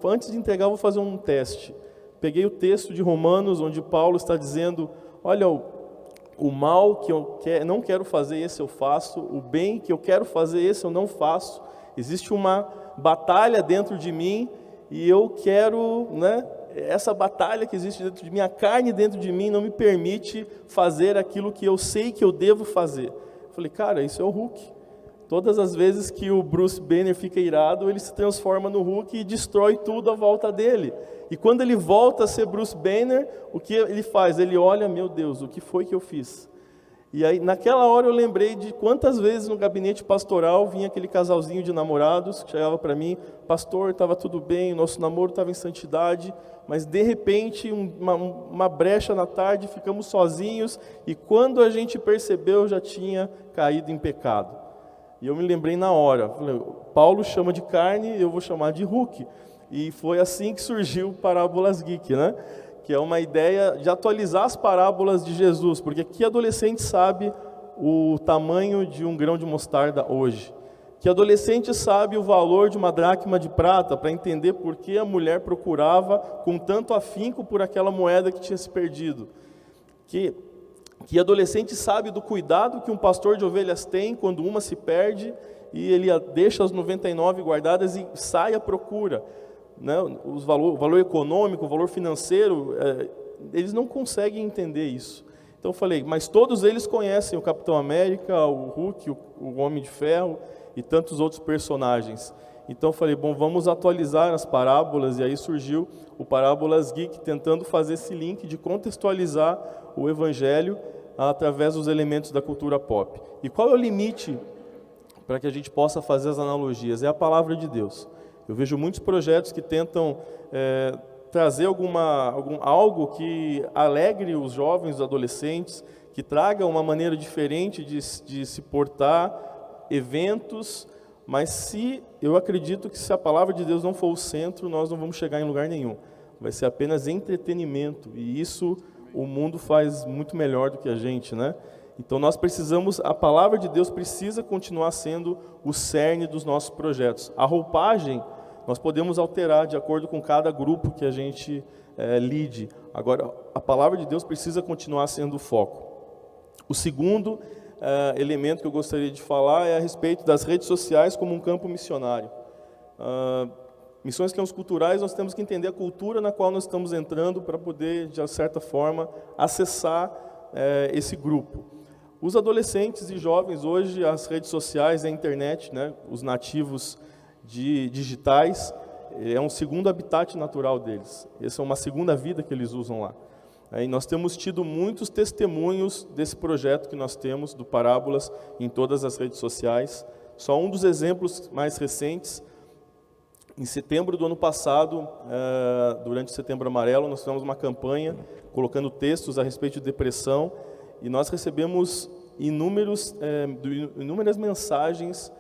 antes de entregar, eu vou fazer um teste. Peguei o texto de Romanos, onde Paulo está dizendo, olha, o mal que eu não quero fazer, esse eu faço, o bem que eu quero fazer, esse eu não faço. Existe uma batalha dentro de mim, e eu quero, né, essa batalha que existe dentro de mim, a carne dentro de mim não me permite fazer aquilo que eu sei que eu devo fazer. Eu falei, cara, isso é o Hulk. Todas as vezes que o Bruce Banner fica irado, ele se transforma no Hulk e destrói tudo à volta dele. E quando ele volta a ser Bruce Banner, o que ele faz? Ele olha, meu Deus, o que foi que eu fiz? E aí, naquela hora eu lembrei de quantas vezes no gabinete pastoral vinha aquele casalzinho de namorados que chegava para mim, pastor, estava tudo bem, o nosso namoro estava em santidade, mas de repente, uma brecha na tarde, ficamos sozinhos, e quando a gente percebeu, já tinha caído em pecado. E eu me lembrei na hora, falei, Paulo chama de carne, eu vou chamar de Hulk. E foi assim que surgiu Parábolas Geek, né? Que é uma ideia de atualizar as parábolas de Jesus, porque que adolescente sabe o tamanho de um grão de mostarda hoje? Que adolescente sabe o valor de uma dracma de prata para entender por que a mulher procurava com tanto afinco por aquela moeda que tinha se perdido? Que adolescente sabe do cuidado que um pastor de ovelhas tem quando uma se perde e ele deixa as 99 guardadas e sai à procura? Né? O valor econômico, o valor financeiro, eles não conseguem entender isso. Então eu falei, mas todos eles conhecem o Capitão América, o Hulk, o Homem de Ferro e tantos outros personagens. Então eu falei, bom, vamos atualizar as parábolas, e aí surgiu o Parábolas Geek, tentando fazer esse link de contextualizar o Evangelho através dos elementos da cultura pop. E qual é o limite para que a gente possa fazer as analogias? É a palavra de Deus. Eu vejo muitos projetos que tentam trazer algo que alegre os jovens, os adolescentes, que traga uma maneira diferente de se portar, eventos, mas eu acredito que se a palavra de Deus não for o centro, nós não vamos chegar em lugar nenhum. Vai ser apenas entretenimento, e isso o mundo faz muito melhor do que a gente, né? Então a palavra de Deus precisa continuar sendo o cerne dos nossos projetos. A roupagem nós podemos alterar de acordo com cada grupo que a gente lide. Agora, a palavra de Deus precisa continuar sendo o foco. O segundo elemento que eu gostaria de falar é a respeito das redes sociais como um campo missionário. Missões Campos Culturais, nós temos que entender a cultura na qual nós estamos entrando para poder, de certa forma, acessar esse grupo. Os adolescentes e jovens, hoje, as redes sociais, a internet, né, os nativos digitais, é um segundo habitat natural deles. Essa é uma segunda vida que eles usam lá. E nós temos tido muitos testemunhos desse projeto que nós temos, do Parábolas, em todas as redes sociais. Só um dos exemplos mais recentes, em setembro do ano passado, durante o Setembro Amarelo, nós fizemos uma campanha colocando textos a respeito de depressão, e nós recebemos inúmeras mensagens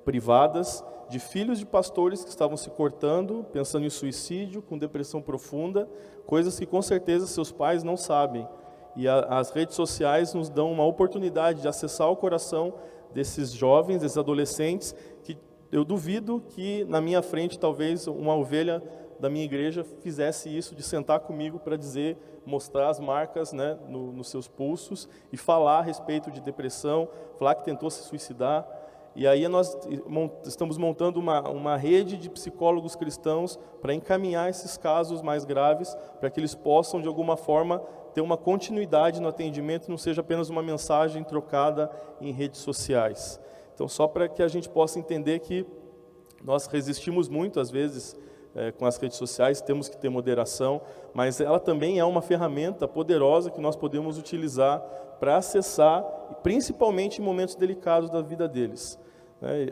privadas de filhos de pastores que estavam se cortando, pensando em suicídio, com depressão profunda, coisas que com certeza seus pais não sabem. E as redes sociais nos dão uma oportunidade de acessar o coração desses jovens, desses adolescentes, que eu duvido que na minha frente talvez uma ovelha da minha igreja fizesse isso, de sentar comigo para mostrar as marcas, né, nos seus pulsos e falar a respeito de depressão, falar que tentou se suicidar. E aí nós estamos montando uma rede de psicólogos cristãos para encaminhar esses casos mais graves, para que eles possam, de alguma forma, ter uma continuidade no atendimento, não seja apenas uma mensagem trocada em redes sociais. Então, só para que a gente possa entender que nós resistimos muito, às vezes, com as redes sociais, temos que ter moderação, mas ela também é uma ferramenta poderosa que nós podemos utilizar para acessar, principalmente em momentos delicados da vida deles.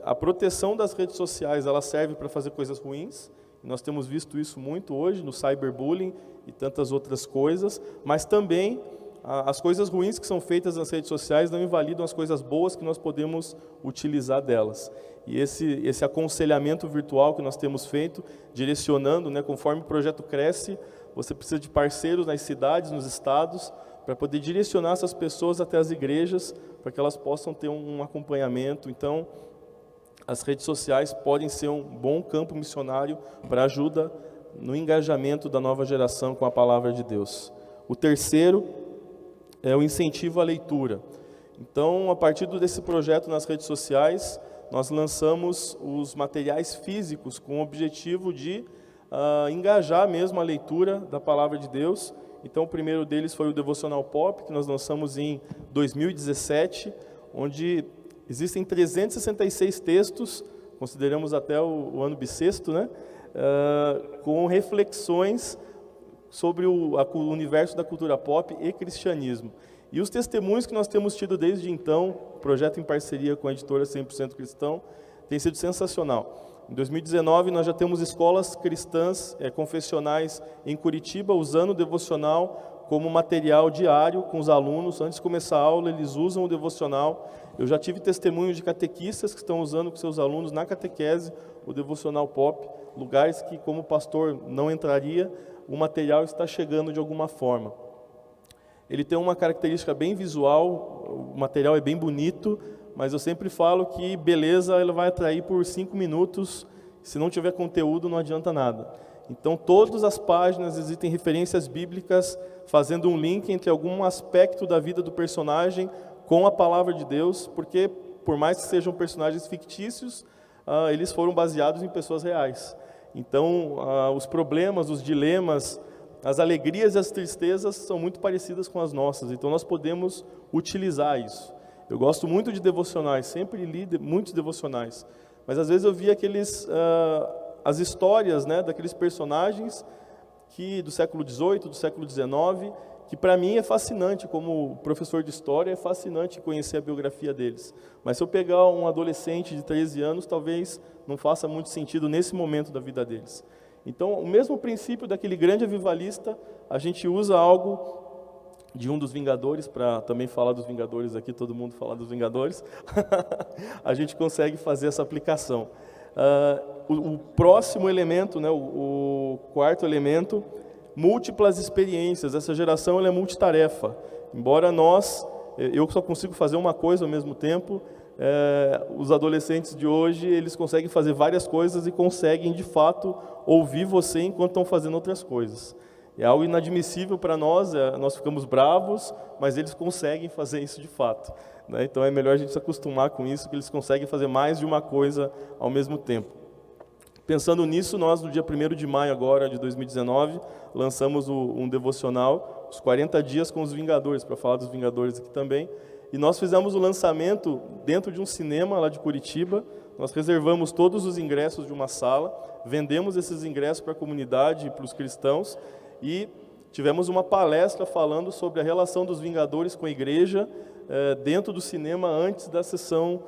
A proteção das redes sociais, ela serve para fazer coisas ruins, e nós temos visto isso muito hoje no cyberbullying e tantas outras coisas, mas também as coisas ruins que são feitas nas redes sociais não invalidam as coisas boas que nós podemos utilizar delas. E esse aconselhamento virtual que nós temos feito, direcionando, né, conforme o projeto cresce, você precisa de parceiros nas cidades, nos estados, para poder direcionar essas pessoas até as igrejas, para que elas possam ter um acompanhamento. Então, as redes sociais podem ser um bom campo missionário para ajuda no engajamento da nova geração com a palavra de Deus. O terceiro é o incentivo à leitura. Então, a partir desse projeto nas redes sociais, nós lançamos os materiais físicos com o objetivo de engajar mesmo a leitura da Palavra de Deus. Então, o primeiro deles foi o Devocional Pop, que nós lançamos em 2017, onde existem 366 textos, consideramos até o ano bissexto, né? Com reflexões sobre o universo da cultura pop e cristianismo. E os testemunhos que nós temos tido desde então, projeto em parceria com a editora 100% Cristão, tem sido sensacional. Em 2019, nós já temos escolas cristãs confessionais em Curitiba, usando o devocional como material diário com os alunos. Antes de começar a aula, eles usam o devocional. Eu já tive testemunho de catequistas que estão usando com seus alunos na catequese o devocional pop, lugares que, como pastor, não entraria, o material está chegando de alguma forma. Ele tem uma característica bem visual, o material é bem bonito, mas eu sempre falo que beleza ela vai atrair por 5 minutos, se não tiver conteúdo não adianta nada. Então todas as páginas existem referências bíblicas, fazendo um link entre algum aspecto da vida do personagem com a palavra de Deus, porque por mais que sejam personagens fictícios, eles foram baseados em pessoas reais. Então os problemas, os dilemas, as alegrias e as tristezas são muito parecidas com as nossas, então nós podemos utilizar isso. Eu gosto muito de devocionais, sempre li muitos devocionais, mas às vezes eu via as histórias, né, daqueles personagens do século XVIII, do século XIX, que para mim é fascinante, como professor de história, é fascinante conhecer a biografia deles. Mas se eu pegar um adolescente de 13 anos, talvez não faça muito sentido nesse momento da vida deles. Então, o mesmo princípio daquele grande avivalista, a gente usa algo de um dos Vingadores, para também falar dos Vingadores aqui, todo mundo fala dos Vingadores, a gente consegue fazer essa aplicação. O próximo elemento, né, o quarto elemento, múltiplas experiências. Essa geração ela é multitarefa. Embora eu só consigo fazer uma coisa ao mesmo tempo, os adolescentes de hoje, eles conseguem fazer várias coisas e conseguem, de fato, ouvir você enquanto estão fazendo outras coisas. É algo inadmissível para nós, nós ficamos bravos, mas eles conseguem fazer isso de fato, né? Então é melhor a gente se acostumar com isso, que eles conseguem fazer mais de uma coisa ao mesmo tempo. Pensando nisso, nós no dia 1º de maio agora, de 2019, lançamos um devocional, os 40 dias com os Vingadores, para falar dos Vingadores aqui também. E nós fizemos o lançamento dentro de um cinema lá de Curitiba. Nós reservamos todos os ingressos de uma sala, vendemos esses ingressos para a comunidade e para os cristãos, e tivemos uma palestra falando sobre a relação dos Vingadores com a igreja dentro do cinema antes da sessão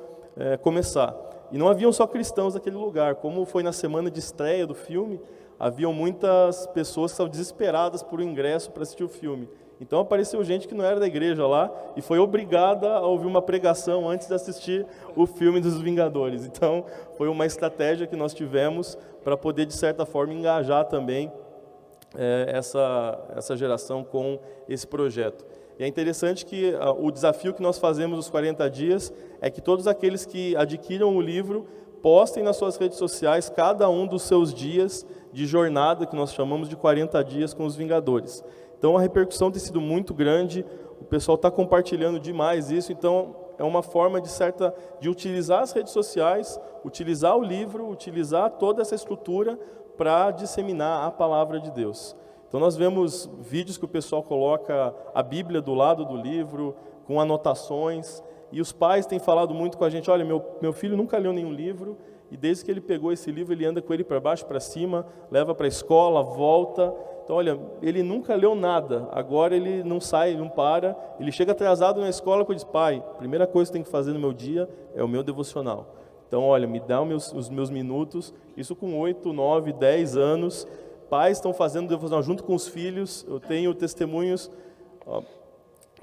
começar. E não haviam só cristãos naquele lugar, como foi na semana de estreia do filme, haviam muitas pessoas que estavam desesperadas por um ingresso para assistir o filme. Então apareceu gente que não era da igreja lá e foi obrigada a ouvir uma pregação antes de assistir o filme dos Vingadores. Então foi uma estratégia que nós tivemos para poder, de certa forma, engajar também essa geração com esse projeto. E é interessante que o desafio que nós fazemos nos 40 dias é que todos aqueles que adquiram o livro postem nas suas redes sociais cada um dos seus dias de jornada, que nós chamamos de 40 dias com os Vingadores. Então a repercussão tem sido muito grande, o pessoal está compartilhando demais isso, então é uma forma de utilizar as redes sociais, utilizar o livro, utilizar toda essa estrutura para disseminar a palavra de Deus. Então nós vemos vídeos que o pessoal coloca a Bíblia do lado do livro, com anotações, e os pais têm falado muito com a gente, olha, meu filho nunca leu nenhum livro, e desde que ele pegou esse livro, ele anda com ele para baixo, para cima, leva para a escola, volta. Então, olha, ele nunca leu nada, agora ele não sai, não para, ele chega atrasado na escola e diz, pai, a primeira coisa que tem que fazer no meu dia é o meu devocional. Então, olha, me dá os meus minutos, isso com 8, 9, 10 anos, pais estão fazendo devocional junto com os filhos, eu tenho testemunhos,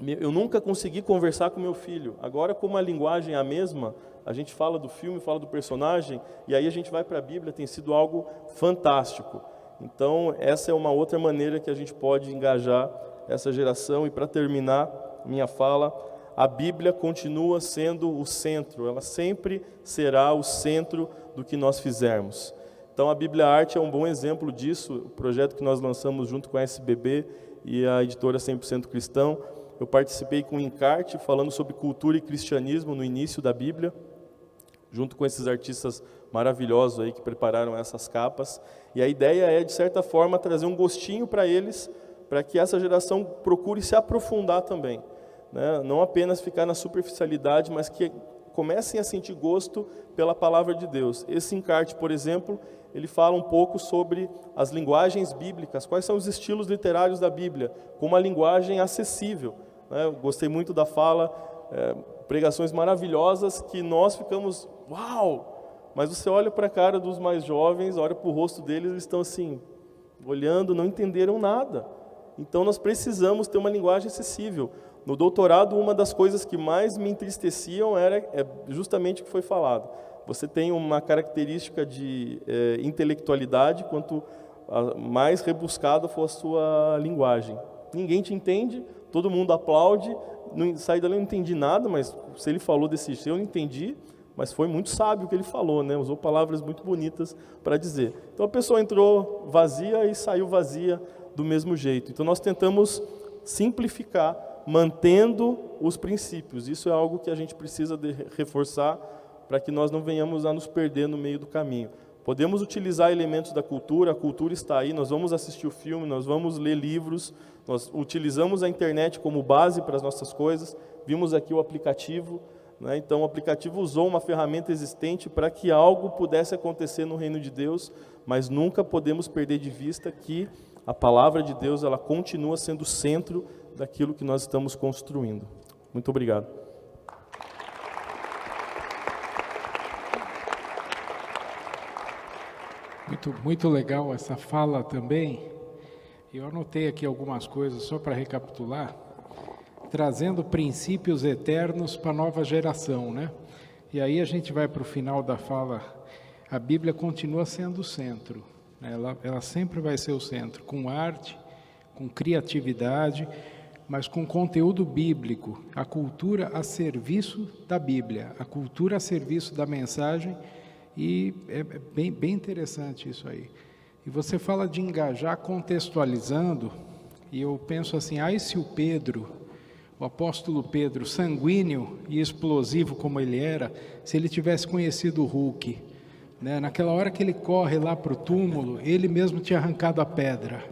eu nunca consegui conversar com meu filho, agora como a linguagem é a mesma, a gente fala do filme, fala do personagem, e aí a gente vai para a Bíblia, tem sido algo fantástico. Então, essa é uma outra maneira que a gente pode engajar essa geração. E para terminar minha fala, a Bíblia continua sendo o centro, ela sempre será o centro do que nós fizermos. Então, a Bíblia Arte é um bom exemplo disso, o projeto que nós lançamos junto com a SBB e a editora 100% Cristão. Eu participei com o encarte falando sobre cultura e cristianismo no início da Bíblia. junto com esses artistas maravilhosos aí que prepararam essas capas. E a ideia é, de certa forma, trazer um gostinho para eles, para que essa geração procure se aprofundar também, né? Não apenas ficar na superficialidade, mas que comecem a sentir gosto pela palavra de Deus. Esse encarte, por exemplo, ele fala um pouco sobre as linguagens bíblicas, quais são os estilos literários da Bíblia, com uma linguagem acessível, né? Eu gostei muito da fala, pregações maravilhosas que nós ficamos, uau! Mas você olha para a cara dos mais jovens, olha para o rosto deles, eles estão assim, olhando, não entenderam nada. Então nós precisamos ter uma linguagem acessível. No doutorado, uma das coisas que mais me entristeciam era justamente o que foi falado. Você tem uma característica de intelectualidade, quanto mais rebuscada for a sua linguagem. Ninguém te entende, todo mundo aplaude, sai dali, não entendi nada, mas se ele falou desse jeito, eu não entendi, mas foi muito sábio o que ele falou, né? Usou palavras muito bonitas para dizer. Então a pessoa entrou vazia e saiu vazia do mesmo jeito. Então nós tentamos simplificar, mantendo os princípios. Isso é algo que a gente precisa reforçar para que nós não venhamos a nos perder no meio do caminho. Podemos utilizar elementos da cultura, a cultura está aí, nós vamos assistir o filme, nós vamos ler livros, nós utilizamos a internet como base para as nossas coisas, vimos aqui o aplicativo, né? Então o aplicativo usou uma ferramenta existente para que algo pudesse acontecer no reino de Deus, mas nunca podemos perder de vista que a palavra de Deus, ela continua sendo o centro daquilo que nós estamos construindo. Muito obrigado. Muito legal essa fala também. Eu anotei aqui algumas coisas só para recapitular, trazendo princípios eternos para a nova geração, né? E aí a gente vai para o final da fala. A Bíblia continua sendo o centro, né? Ela sempre vai ser o centro, com arte, com criatividade, mas com conteúdo bíblico, a cultura a serviço da Bíblia, a cultura a serviço da mensagem, e é bem interessante isso aí. E você fala de engajar contextualizando, e eu penso assim, se o Pedro, o apóstolo Pedro, sanguíneo e explosivo como ele era, se ele tivesse conhecido o Hulk, né, naquela hora que ele corre lá para o túmulo, ele mesmo tinha arrancado a pedra,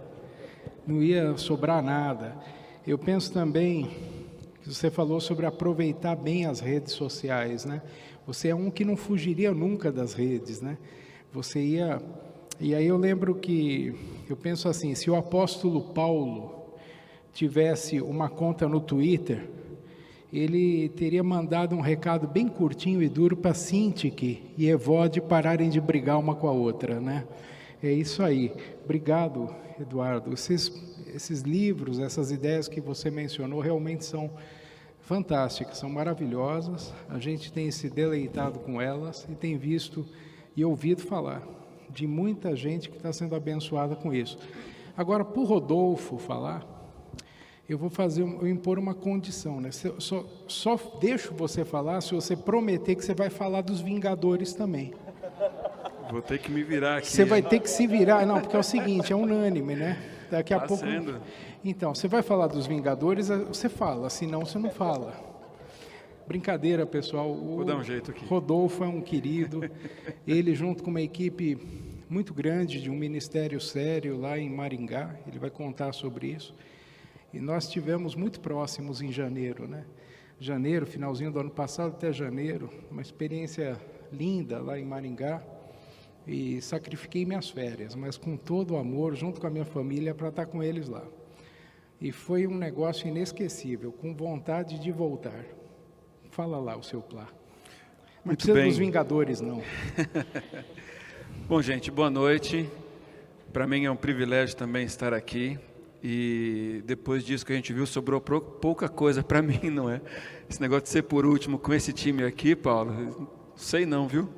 não ia sobrar nada. Eu penso também que você falou sobre aproveitar bem as redes sociais, né? Você é um que não fugiria nunca das redes, né? Você ia... E aí eu lembro que, eu penso assim, se o apóstolo Paulo tivesse uma conta no Twitter, ele teria mandado um recado bem curtinho e duro para Sintique e Evode pararem de brigar uma com a outra, né? É isso aí. Obrigado, Eduardo. Esses livros, essas ideias que você mencionou realmente são fantásticas, são maravilhosas. A gente tem se deleitado com elas e tem visto e ouvido falar de muita gente que está sendo abençoada com isso. Agora, para o Rodolfo falar, eu vou impor uma condição, né? Só deixo você falar se você prometer que você vai falar dos Vingadores também. Vou ter que me virar aqui. Você vai ter que se virar, não, porque é o seguinte, é unânime, né? Daqui a pouco. Sendo. Então, você vai falar dos Vingadores, você fala, senão você não fala. Brincadeira, pessoal. Vou dar um jeito aqui. Rodolfo é um querido. Ele, junto com uma equipe muito grande de um ministério sério lá em Maringá, ele vai contar sobre isso. E nós estivemos muito próximos em janeiro, né? Janeiro, finalzinho do ano passado até janeiro, uma experiência linda lá em Maringá. E sacrifiquei minhas férias, mas com todo o amor, junto com a minha família, para estar com eles lá. E foi um negócio inesquecível, com vontade de voltar. Fala lá o seu plá. Não Muito precisa bem. dos Vingadores, não. Bom, gente, boa noite. Para mim é um privilégio também estar aqui. E depois disso que a gente viu, sobrou pouca coisa para mim, não é? Esse negócio de ser por último com esse time aqui, Paulo, sei não, viu?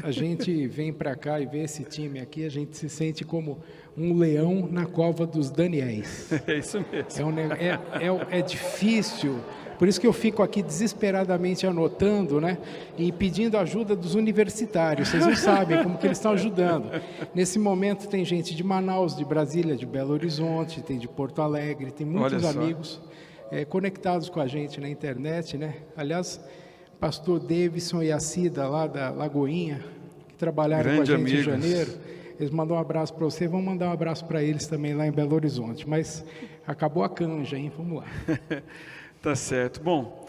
A gente vem para cá e vê esse time aqui, a gente se sente como um leão na cova dos Daniéis. É isso mesmo. É difícil, por isso que eu fico aqui desesperadamente anotando, né, e pedindo ajuda dos universitários. Vocês não sabem como que eles estão ajudando. Nesse momento tem gente de Manaus, de Brasília, de Belo Horizonte, tem de Porto Alegre, tem muitos amigos conectados com a gente na internet, né? Aliás, pastor Davidson e a Cida, lá da Lagoinha, que trabalharam Grande com a gente amigos. em janeiro. Eles mandam um abraço para você, vamos mandar um abraço para eles também lá em Belo Horizonte. Mas acabou a canja, hein? Vamos lá. Tá certo. Bom,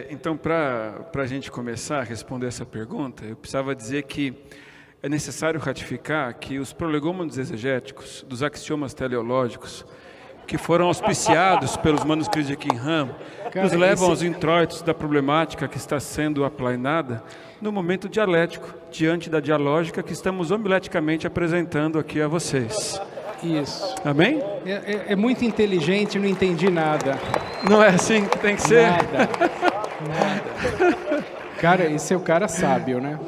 então, para a gente começar a responder essa pergunta, eu precisava dizer que é necessário ratificar que os prolegômenos exegéticos dos axiomas teleológicos, que foram auspiciados pelos manuscritos de Qumran, nos levam aos introitos da problemática que está sendo aplainada no momento dialético, diante da dialógica que estamos homileticamente apresentando aqui a vocês. Isso. Amém? É muito inteligente, não entendi nada. Não é assim que tem que ser? Nada. Cara, esse é o cara sábio, né?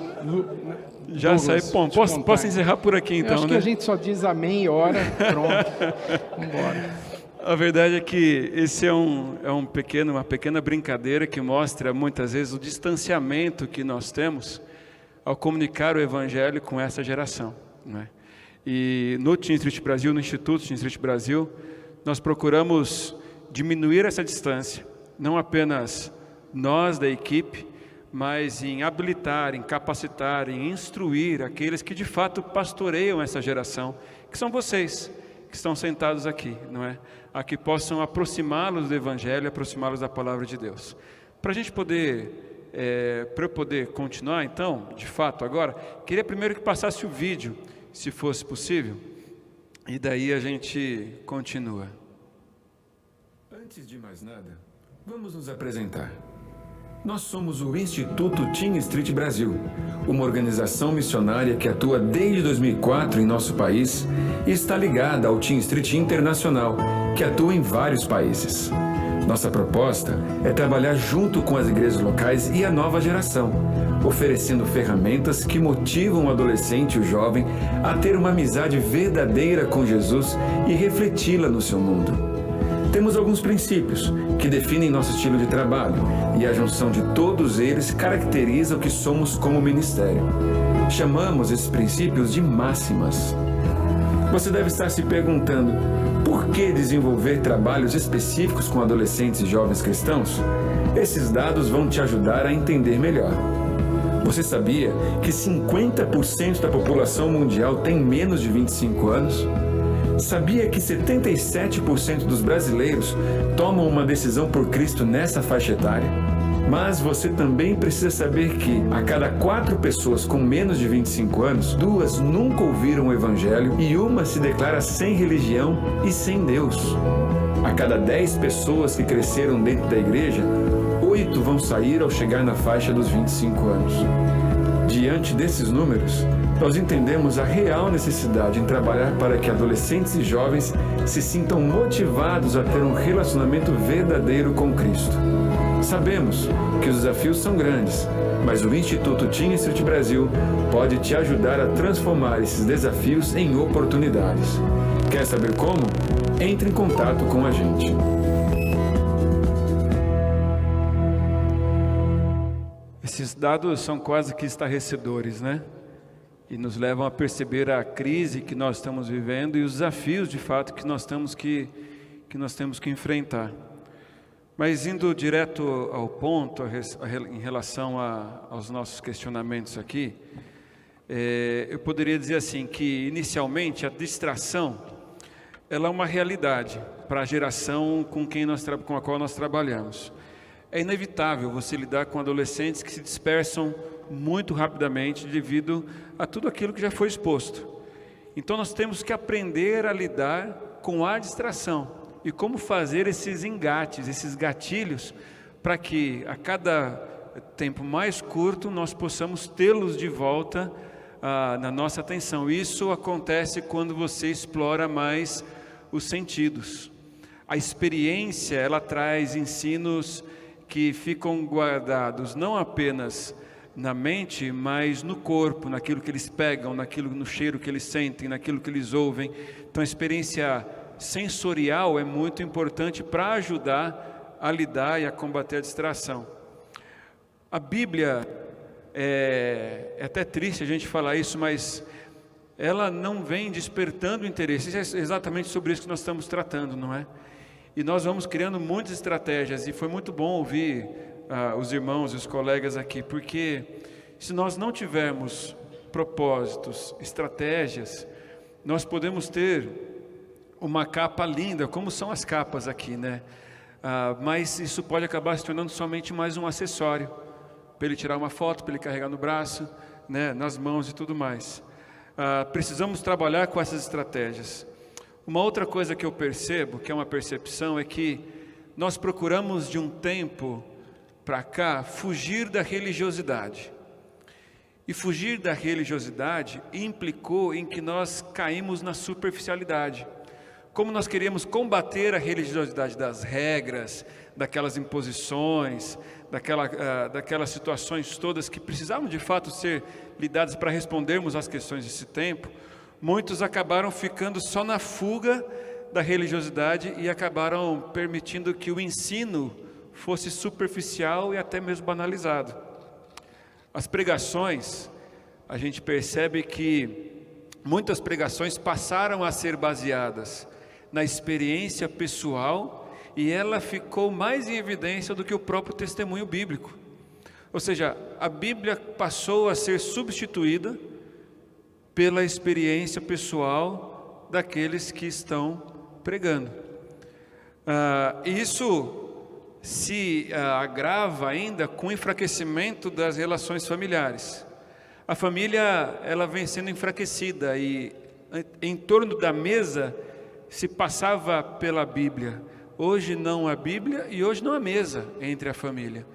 Já Douglas, saí. Bom, posso encerrar por aqui então, Eu acho que né? a gente só diz amém e ora, pronto. Vamos embora. A verdade é que esse é uma pequena brincadeira que mostra muitas vezes o distanciamento que nós temos ao comunicar o Evangelho com essa geração, né? E no Teen Street Brasil, no Instituto Teen Street Brasil, nós procuramos diminuir essa distância, não apenas nós da equipe, mas em habilitar, em capacitar, em instruir aqueles que de fato pastoreiam essa geração, que são vocês, que estão sentados aqui, não é? A que possam aproximá-los do Evangelho, aproximá-los da Palavra de Deus. Para a gente poder, para eu poder continuar então, de fato agora, queria primeiro que passasse o vídeo, se fosse possível, e daí a gente continua. Antes de mais nada, vamos nos apresentar. Nós somos o Instituto Teen Street Brasil, uma organização missionária que atua desde 2004 em nosso país e está ligada ao Teen Street Internacional, que atua em vários países. Nossa proposta é trabalhar junto com as igrejas locais e a nova geração, oferecendo ferramentas que motivam o adolescente e o jovem a ter uma amizade verdadeira com Jesus e refleti-la no seu mundo. Temos alguns princípios que definem nosso estilo de trabalho e a junção de todos eles caracteriza o que somos como ministério. Chamamos esses princípios de máximas. Você deve estar se perguntando, por que desenvolver trabalhos específicos com adolescentes e jovens cristãos? Esses dados vão te ajudar a entender melhor. Você sabia que 50% da população mundial tem menos de 25 anos? Sabia que 77% dos brasileiros tomam uma decisão por Cristo nessa faixa etária? Mas você também precisa saber que, a cada 4 pessoas com menos de 25 anos, 2 nunca ouviram o Evangelho e uma se declara sem religião e sem Deus. A cada 10 pessoas que cresceram dentro da igreja, 8 vão sair ao chegar na faixa dos 25 anos. Diante desses números, nós entendemos a real necessidade em trabalhar para que adolescentes e jovens se sintam motivados a ter um relacionamento verdadeiro com Cristo. Sabemos que os desafios são grandes, mas o Instituto Teen Street Brasil pode te ajudar a transformar esses desafios em oportunidades. Quer saber como? Entre em contato com a gente. Esses dados são quase que estarrecedores, né? E nos levam a perceber a crise que nós estamos vivendo e os desafios, de fato, que nós temos que enfrentar. Mas indo direto ao ponto, em relação aos nossos questionamentos aqui, eu poderia dizer assim, que inicialmente a distração, ela é uma realidade para a geração com a qual nós trabalhamos. É inevitável você lidar com adolescentes que se dispersam muito rapidamente devido a tudo aquilo que já foi exposto. Então nós temos que aprender a lidar com a distração e como fazer esses engates, esses gatilhos, para que a cada tempo mais curto nós possamos tê-los de volta na nossa atenção. Isso acontece quando você explora mais os sentidos. A experiência, ela traz ensinos que ficam guardados não apenas na mente, mas no corpo, naquilo que eles pegam, no cheiro que eles sentem, naquilo que eles ouvem. Então a experiência sensorial é muito importante para ajudar a lidar e a combater a distração. A Bíblia, é até triste a gente falar isso, mas ela não vem despertando interesse. É exatamente sobre isso que nós estamos tratando, não é? E nós vamos criando muitas estratégias, e foi muito bom ouvir os irmãos e os colegas aqui, porque se nós não tivermos propósitos, estratégias, nós podemos ter uma capa linda, como são as capas aqui, né? Mas isso pode acabar se tornando somente mais um acessório, para ele tirar uma foto, para ele carregar no braço, né, nas mãos e tudo mais. Precisamos trabalhar com essas estratégias. Uma outra coisa que eu percebo, que é uma percepção, é que nós procuramos de um tempo para cá fugir da religiosidade. E fugir da religiosidade implicou em que nós caímos na superficialidade. Como nós queríamos combater a religiosidade das regras, daquelas imposições, daquelas situações todas que precisavam de fato ser lidadas para respondermos às questões desse tempo, muitos acabaram ficando só na fuga da religiosidade e acabaram permitindo que o ensino fosse superficial e até mesmo banalizado. As pregações, a gente percebe que muitas pregações passaram a ser baseadas na experiência pessoal e ela ficou mais em evidência do que o próprio testemunho bíblico. Ou seja, a Bíblia passou a ser substituída pela experiência pessoal daqueles que estão pregando. Isso se agrava ainda com o enfraquecimento das relações familiares. A família, ela vem sendo enfraquecida e em torno da mesa se passava pela Bíblia. Hoje não a Bíblia e hoje não a mesa entre a família.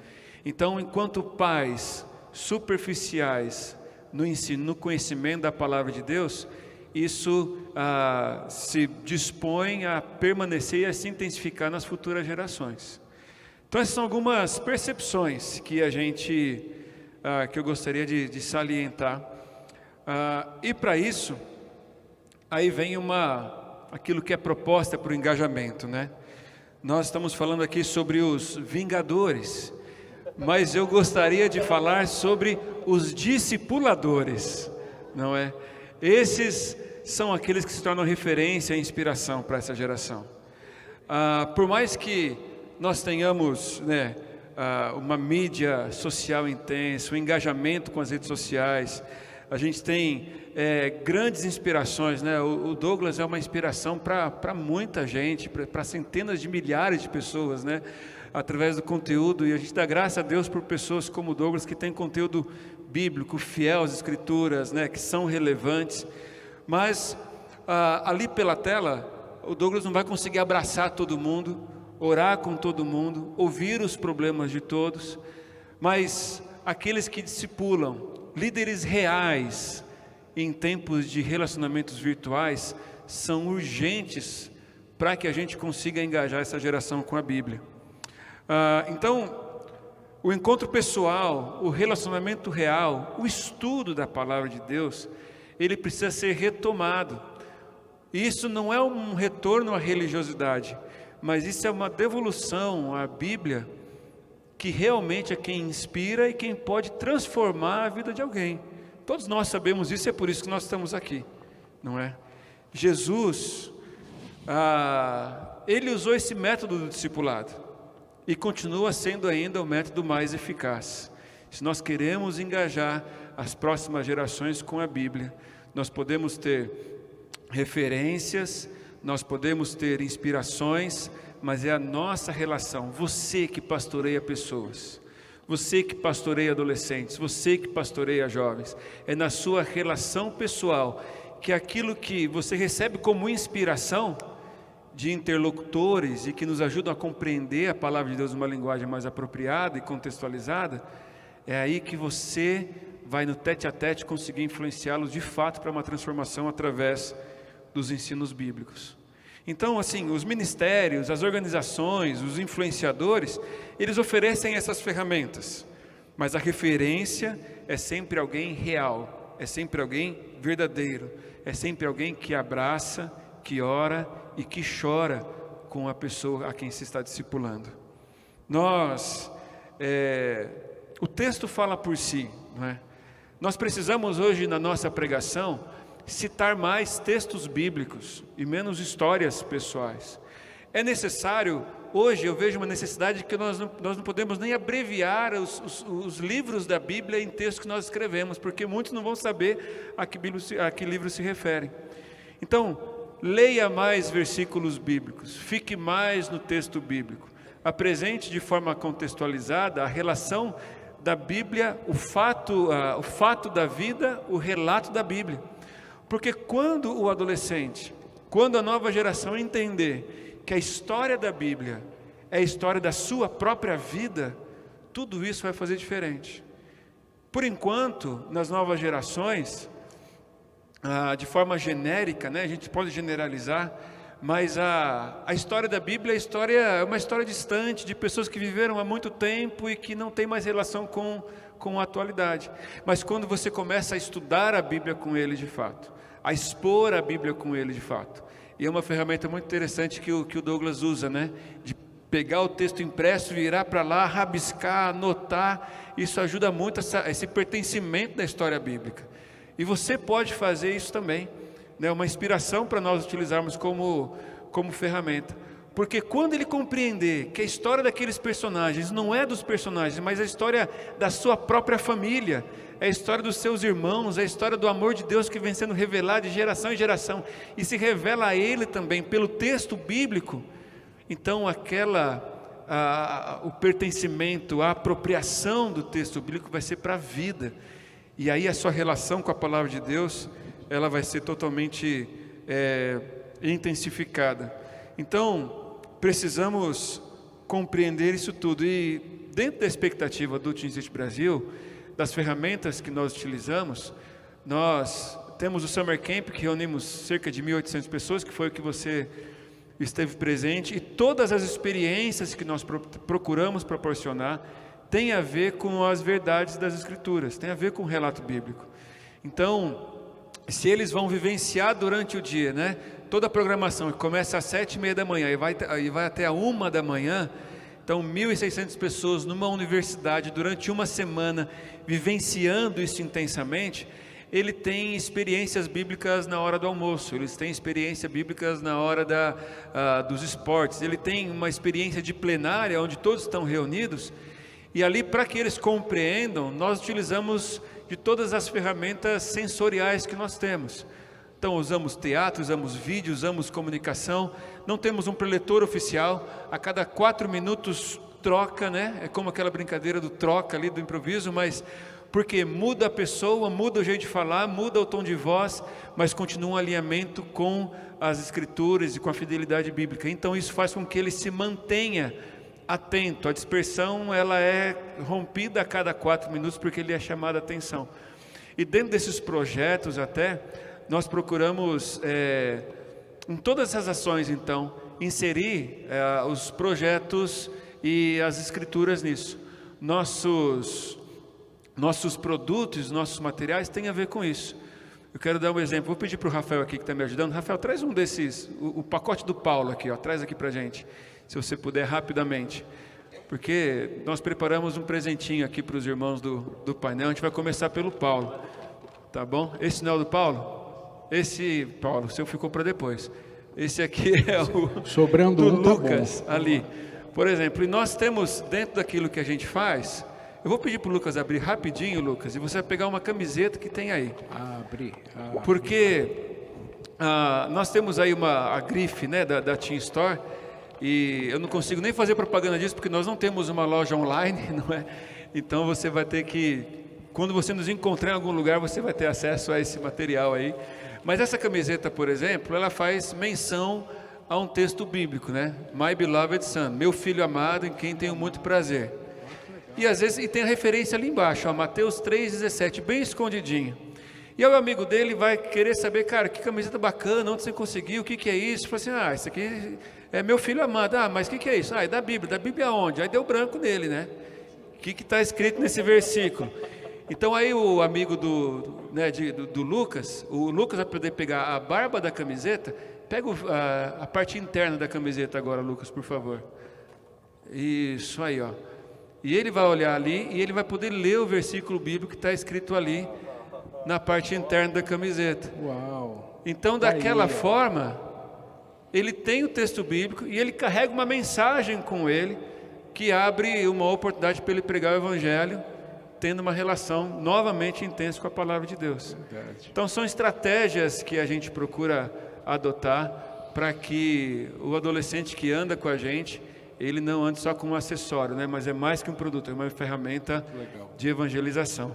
Então, enquanto pais superficiais no ensino, no conhecimento da palavra de Deus, isso se dispõe a permanecer e a se intensificar nas futuras gerações. Então, essas são algumas percepções que que eu gostaria de salientar. E para isso, aí vem aquilo que é proposta para o engajamento, né? Nós estamos falando aqui sobre os vingadores, mas eu gostaria de falar sobre os discipuladores, não é? Esses são aqueles que se tornam referência e inspiração para essa geração. Por mais que nós tenhamos, né, uma mídia social intensa, um engajamento com as redes sociais, a gente tem grandes inspirações, né? O Douglas é uma inspiração para muita gente, para centenas de milhares de pessoas, né? Através do conteúdo, e a gente dá graças a Deus por pessoas como o Douglas, que tem conteúdo bíblico, fiel às escrituras, né? Que são relevantes, mas ali pela tela, o Douglas não vai conseguir abraçar todo mundo, orar com todo mundo, ouvir os problemas de todos, mas aqueles que discipulam, líderes reais em tempos de relacionamentos virtuais, são urgentes para que a gente consiga engajar essa geração com a Bíblia. Então, o encontro pessoal, o relacionamento real, o estudo da palavra de Deus, ele precisa ser retomado. Isso não é um retorno à religiosidade, mas isso é uma devolução à Bíblia, que realmente é quem inspira e quem pode transformar a vida de alguém. Todos nós sabemos isso, e é por isso que nós estamos aqui, não é? Jesus, ele usou esse método do discipulado e continua sendo ainda o método mais eficaz. Se nós queremos engajar as próximas gerações com a Bíblia, nós podemos ter referências, nós podemos ter inspirações, mas é a nossa relação. Você que pastoreia pessoas, você que pastoreia adolescentes, você que pastoreia jovens, é na sua relação pessoal que aquilo que você recebe como inspiração de interlocutores e que nos ajudam a compreender a palavra de Deus numa linguagem mais apropriada e contextualizada, é aí que você vai no tete-a-tete conseguir influenciá-los de fato para uma transformação através dos ensinos bíblicos. Então, assim, os ministérios, as organizações, os influenciadores, eles oferecem essas ferramentas, mas a referência é sempre alguém real, é sempre alguém verdadeiro, é sempre alguém que abraça, que ora e que chora com a pessoa a quem se está discipulando. O texto fala por si, não é? Nós precisamos hoje na nossa pregação citar mais textos bíblicos e menos histórias pessoais. É necessário, hoje eu vejo uma necessidade de que nós não podemos nem abreviar os livros da Bíblia em textos que nós escrevemos, porque muitos não vão saber a que livro se refere. Então, leia mais versículos bíblicos, fique mais no texto bíblico, apresente de forma contextualizada a relação da Bíblia, o fato da vida, o relato da Bíblia. Porque quando o adolescente, quando a nova geração entender que a história da Bíblia é a história da sua própria vida, tudo isso vai fazer diferente. Por enquanto, nas novas gerações, de forma genérica, né, a gente pode generalizar, mas a história da Bíblia é uma história distante, de pessoas que viveram há muito tempo e que não tem mais relação com a atualidade. Mas quando você começa a estudar a Bíblia com ele de fato, a expor a Bíblia com ele de fato, e é uma ferramenta muito interessante que o Douglas usa, né, de pegar o texto impresso, virar para lá, rabiscar, anotar, isso ajuda muito esse pertencimento da história bíblica. E você pode fazer isso também, né? Uma inspiração para nós utilizarmos como ferramenta. Porque quando ele compreender que a história daqueles personagens não é dos personagens, mas a história da sua própria família, é a história dos seus irmãos, é a história do amor de Deus que vem sendo revelado de geração em geração, e se revela a ele também pelo texto bíblico, então o pertencimento, a apropriação do texto bíblico vai ser para a vida. E aí a sua relação com a palavra de Deus, ela vai ser totalmente intensificada. Então, precisamos compreender isso tudo. E dentro da expectativa do Teen City Brasil, das ferramentas que nós utilizamos, nós temos o Summer Camp, que reunimos cerca de 1.800 pessoas, que foi o que você esteve presente, e todas as experiências que nós procuramos proporcionar tem a ver com as verdades das Escrituras, tem a ver com o relato bíblico. Então, se eles vão vivenciar durante o dia, né, toda a programação que começa às 7h30 da manhã e vai até a 1 da manhã, então 1.600 pessoas numa universidade durante uma semana vivenciando isso intensamente, ele tem experiências bíblicas na hora do almoço, eles têm experiências bíblicas na hora dos esportes, ele tem uma experiência de plenária onde todos estão reunidos. E ali, para que eles compreendam, nós utilizamos de todas as ferramentas sensoriais que nós temos. Então, usamos teatro, usamos vídeo, usamos comunicação. Não temos um preletor oficial. A cada 4 minutos troca, né? É como aquela brincadeira do troca ali, do improviso, mas porque muda a pessoa, muda o jeito de falar, muda o tom de voz, mas continua um alinhamento com as Escrituras e com a fidelidade bíblica. Então, isso faz com que ele se mantenha atento. A dispersão, ela é rompida a cada 4 minutos porque ele é chamado a atenção. E dentro desses projetos até, nós procuramos, em todas essas ações então, inserir os projetos e as escrituras nisso. Nossos produtos, nossos materiais têm a ver com isso. Eu quero dar um exemplo, vou pedir para o Rafael aqui que está me ajudando. Rafael, traz um desses, o pacote do Paulo aqui, ó, traz aqui para a gente. Se você puder rapidamente, porque nós preparamos um presentinho aqui para os irmãos do painel. A gente vai começar pelo Paulo, tá bom? Esse não é o do Paulo? Esse, Paulo, o seu ficou para depois. Esse aqui é o sobrando do um, tá Lucas, bom. ali. Por exemplo, e nós temos dentro daquilo que a gente faz, eu vou pedir para o Lucas abrir rapidinho, Lucas, e você vai pegar uma camiseta que tem aí. Abre. Porque nós temos aí a grife, né, da Teen Store, e eu não consigo nem fazer propaganda disso, porque nós não temos uma loja online, não é? Então você vai ter que, quando você nos encontrar em algum lugar, você vai ter acesso a esse material aí. Mas essa camiseta, por exemplo, ela faz menção a um texto bíblico, né? My beloved son, meu filho amado em quem tenho muito prazer. E às vezes tem a referência ali embaixo, ó, Mateus 3,17, bem escondidinho. E aí o amigo dele vai querer saber, cara, que camiseta bacana, onde você conseguiu, o que é isso? Fala assim, isso aqui é meu filho amado. Mas o que é isso? É da Bíblia aonde? Aí deu branco nele, né? O que está escrito nesse versículo? Então aí o amigo do Lucas, o Lucas vai poder pegar a barba da camiseta, pega a parte interna da camiseta agora, Lucas, por favor. Isso aí, ó. E ele vai olhar ali e ele vai poder ler o versículo bíblico que está escrito ali na parte interna da camiseta. Uau! Então, daquela forma, ele tem o texto bíblico e ele carrega uma mensagem com ele que abre uma oportunidade para ele pregar o Evangelho, tendo uma relação novamente intensa com a palavra de Deus. Verdade. Então são estratégias que a gente procura adotar para que o adolescente que anda com a gente, ele não ande só como um acessório, né? Mas é mais que um produto, é uma ferramenta de evangelização.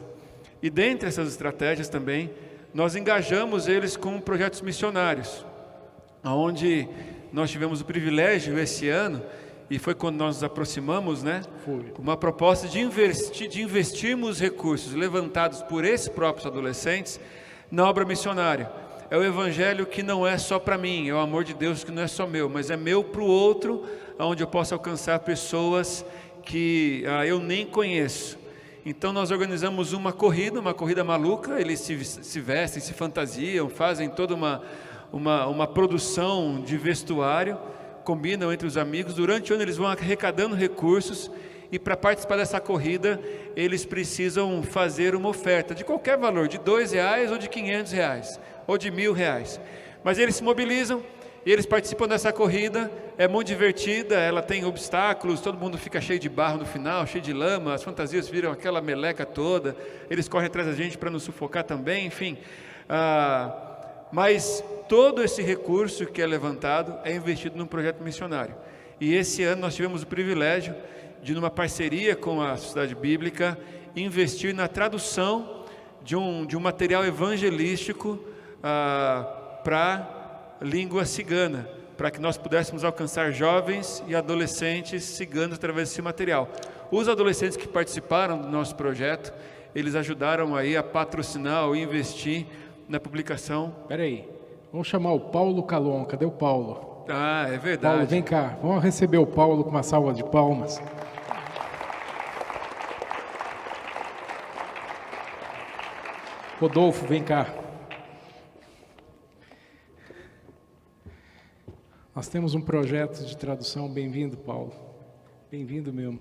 E dentre essas estratégias também, nós engajamos eles com projetos missionários, onde nós tivemos o privilégio esse ano, e foi quando nós nos aproximamos, né? Uma proposta de investirmos recursos levantados por esses próprios adolescentes na obra missionária. É o evangelho que não é só para mim, é o amor de Deus que não é só meu, mas é meu para o outro, onde eu posso alcançar pessoas que eu nem conheço. Então nós organizamos uma corrida maluca, eles se vestem, se fantasiam, fazem toda uma produção de vestuário, combinam entre os amigos. Durante o ano eles vão arrecadando recursos e para participar dessa corrida eles precisam fazer uma oferta de qualquer valor, de R$2 ou de R$500 ou de R$1.000. Mas eles se mobilizam e eles participam dessa corrida. É muito divertida, ela tem obstáculos, todo mundo fica cheio de barro no final, cheio de lama, as fantasias viram aquela meleca toda, eles correm atrás da gente para nos sufocar também, enfim. Mas todo esse recurso que é levantado é investido num projeto missionário. E esse ano nós tivemos o privilégio de, numa parceria com a Sociedade Bíblica, investir na tradução de um material evangelístico para língua cigana, para que nós pudéssemos alcançar jovens e adolescentes ciganos através desse material. Os adolescentes que participaram do nosso projeto, eles ajudaram aí a patrocinar ou investir na publicação. Espera aí, vamos chamar o Paulo Calon. Cadê o Paulo? Ah, é verdade. Paulo, vem cá, vamos receber o Paulo com uma salva de palmas. Rodolfo, vem cá. Nós temos um projeto de tradução, bem-vindo, Paulo, bem-vindo mesmo.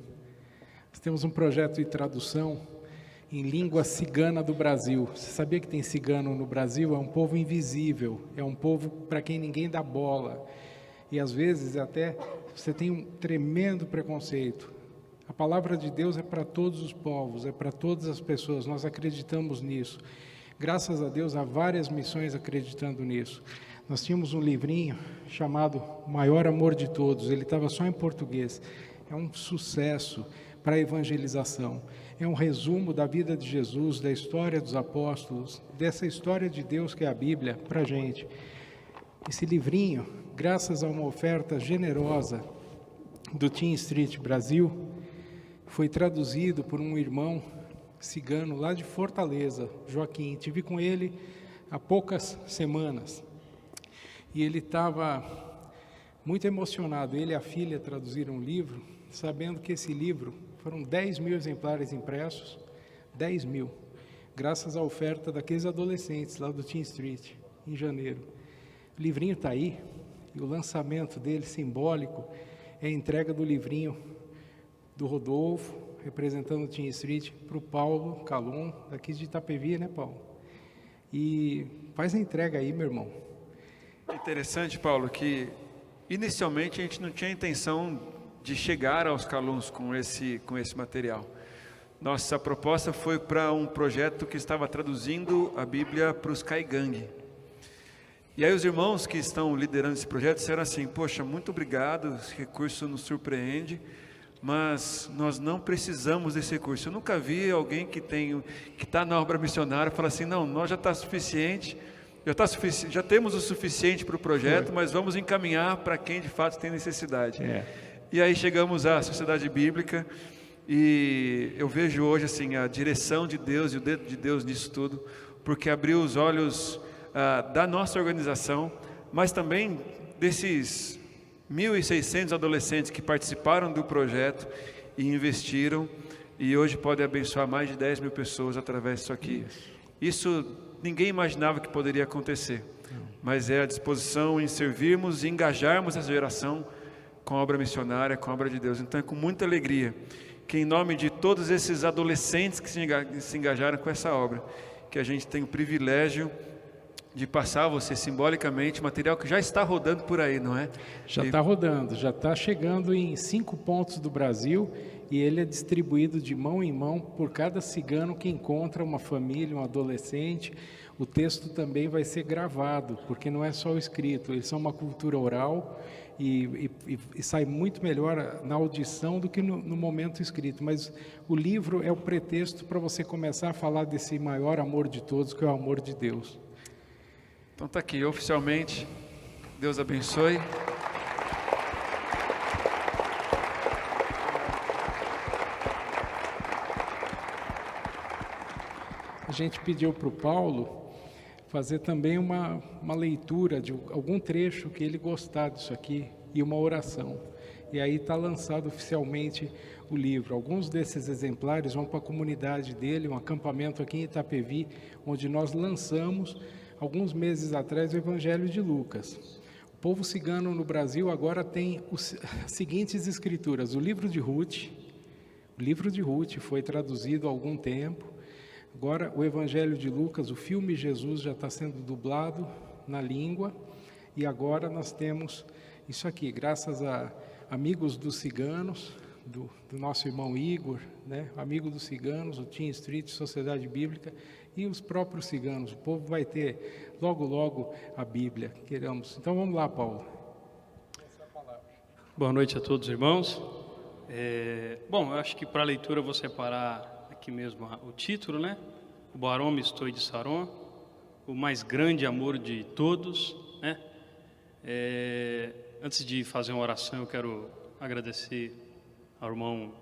Nós temos um projeto de tradução em língua cigana do Brasil. Você sabia que tem cigano no Brasil? É um povo invisível, é um povo para quem ninguém dá bola. E às vezes até você tem um tremendo preconceito. A palavra de Deus é para todos os povos, é para todas as pessoas, nós acreditamos nisso. Graças a Deus há várias missões acreditando nisso. Nós tínhamos um livrinho chamado Maior Amor de Todos, ele estava só em português. É um sucesso para a evangelização. É um resumo da vida de Jesus, da história dos apóstolos, dessa história de Deus que é a Bíblia, para a gente. Esse livrinho, graças a uma oferta generosa do Teen Street Brasil, foi traduzido por um irmão cigano lá de Fortaleza, Joaquim. Estive com ele há poucas semanas. E ele estava muito emocionado. Ele e a filha traduziram um livro, sabendo que esse livro, foram 10.000 exemplares impressos, 10.000, graças à oferta daqueles adolescentes lá do Teen Street, em janeiro. O livrinho está aí, e o lançamento dele, simbólico, é a entrega do livrinho do Rodolfo, representando o Teen Street, para o Paulo Calon, daqui de Itapevi, né, Paulo? E faz a entrega aí, meu irmão. É interessante, Paulo, que inicialmente a gente não tinha intenção de chegar aos Calons com esse material. Nossa proposta foi para um projeto que estava traduzindo a Bíblia para os Caigangue. E aí os irmãos que estão liderando esse projeto disseram assim: poxa, muito obrigado, esse recurso nos surpreende, mas nós não precisamos desse recurso. Eu nunca vi alguém que está na obra missionária falar assim: não, nós já está suficiente, já temos o suficiente para o projeto, mas vamos encaminhar para quem de fato tem necessidade. E aí chegamos à Sociedade Bíblica e eu vejo hoje assim a direção de Deus e o dedo de Deus nisso tudo, porque abriu os olhos da nossa organização, mas também desses 1.600 adolescentes que participaram do projeto e investiram, e hoje podem abençoar mais de 10.000 pessoas através disso aqui. Isso ninguém imaginava que poderia acontecer, mas é a disposição em servirmos e engajarmos essa geração com a obra missionária, com a obra de Deus. Então é com muita alegria que, em nome de todos esses adolescentes que se engajaram com essa obra, que a gente tem o privilégio de passar você simbolicamente material que já está rodando por aí, não é? Já está rodando, já está chegando em 5 pontos do Brasil e ele é distribuído de mão em mão por cada cigano que encontra uma família, um adolescente. O texto também vai ser gravado, porque não é só o escrito, eles são uma cultura oral e sai muito melhor na audição do que no momento escrito. Mas o livro é o pretexto para você começar a falar desse maior amor de todos, que é o amor de Deus. Então está aqui, oficialmente. Deus abençoe. A gente pediu para o Paulo fazer também uma leitura de algum trecho que ele gostar disso aqui e uma oração. E aí está lançado oficialmente o livro. Alguns desses exemplares vão para a comunidade dele, um acampamento aqui em Itapevi, onde nós lançamos, alguns meses atrás, o Evangelho de Lucas. O povo cigano no Brasil agora tem as seguintes escrituras: o livro de Ruth. O livro de Ruth foi traduzido há algum tempo. Agora, o Evangelho de Lucas, o filme Jesus já está sendo dublado na língua. E agora nós temos isso aqui, graças a amigos dos ciganos, do nosso irmão Igor, né? Amigo dos ciganos, o Team Street, Sociedade Bíblica, e os próprios ciganos. O povo vai ter logo, logo a Bíblia, queremos. Então vamos lá, Paulo. Boa noite a todos, irmãos. Bom, eu acho que para a leitura eu vou separar aqui mesmo o título, né? O Barão Mistou de Saron, o mais grande amor de todos, né? Antes de fazer uma oração, eu quero agradecer ao irmão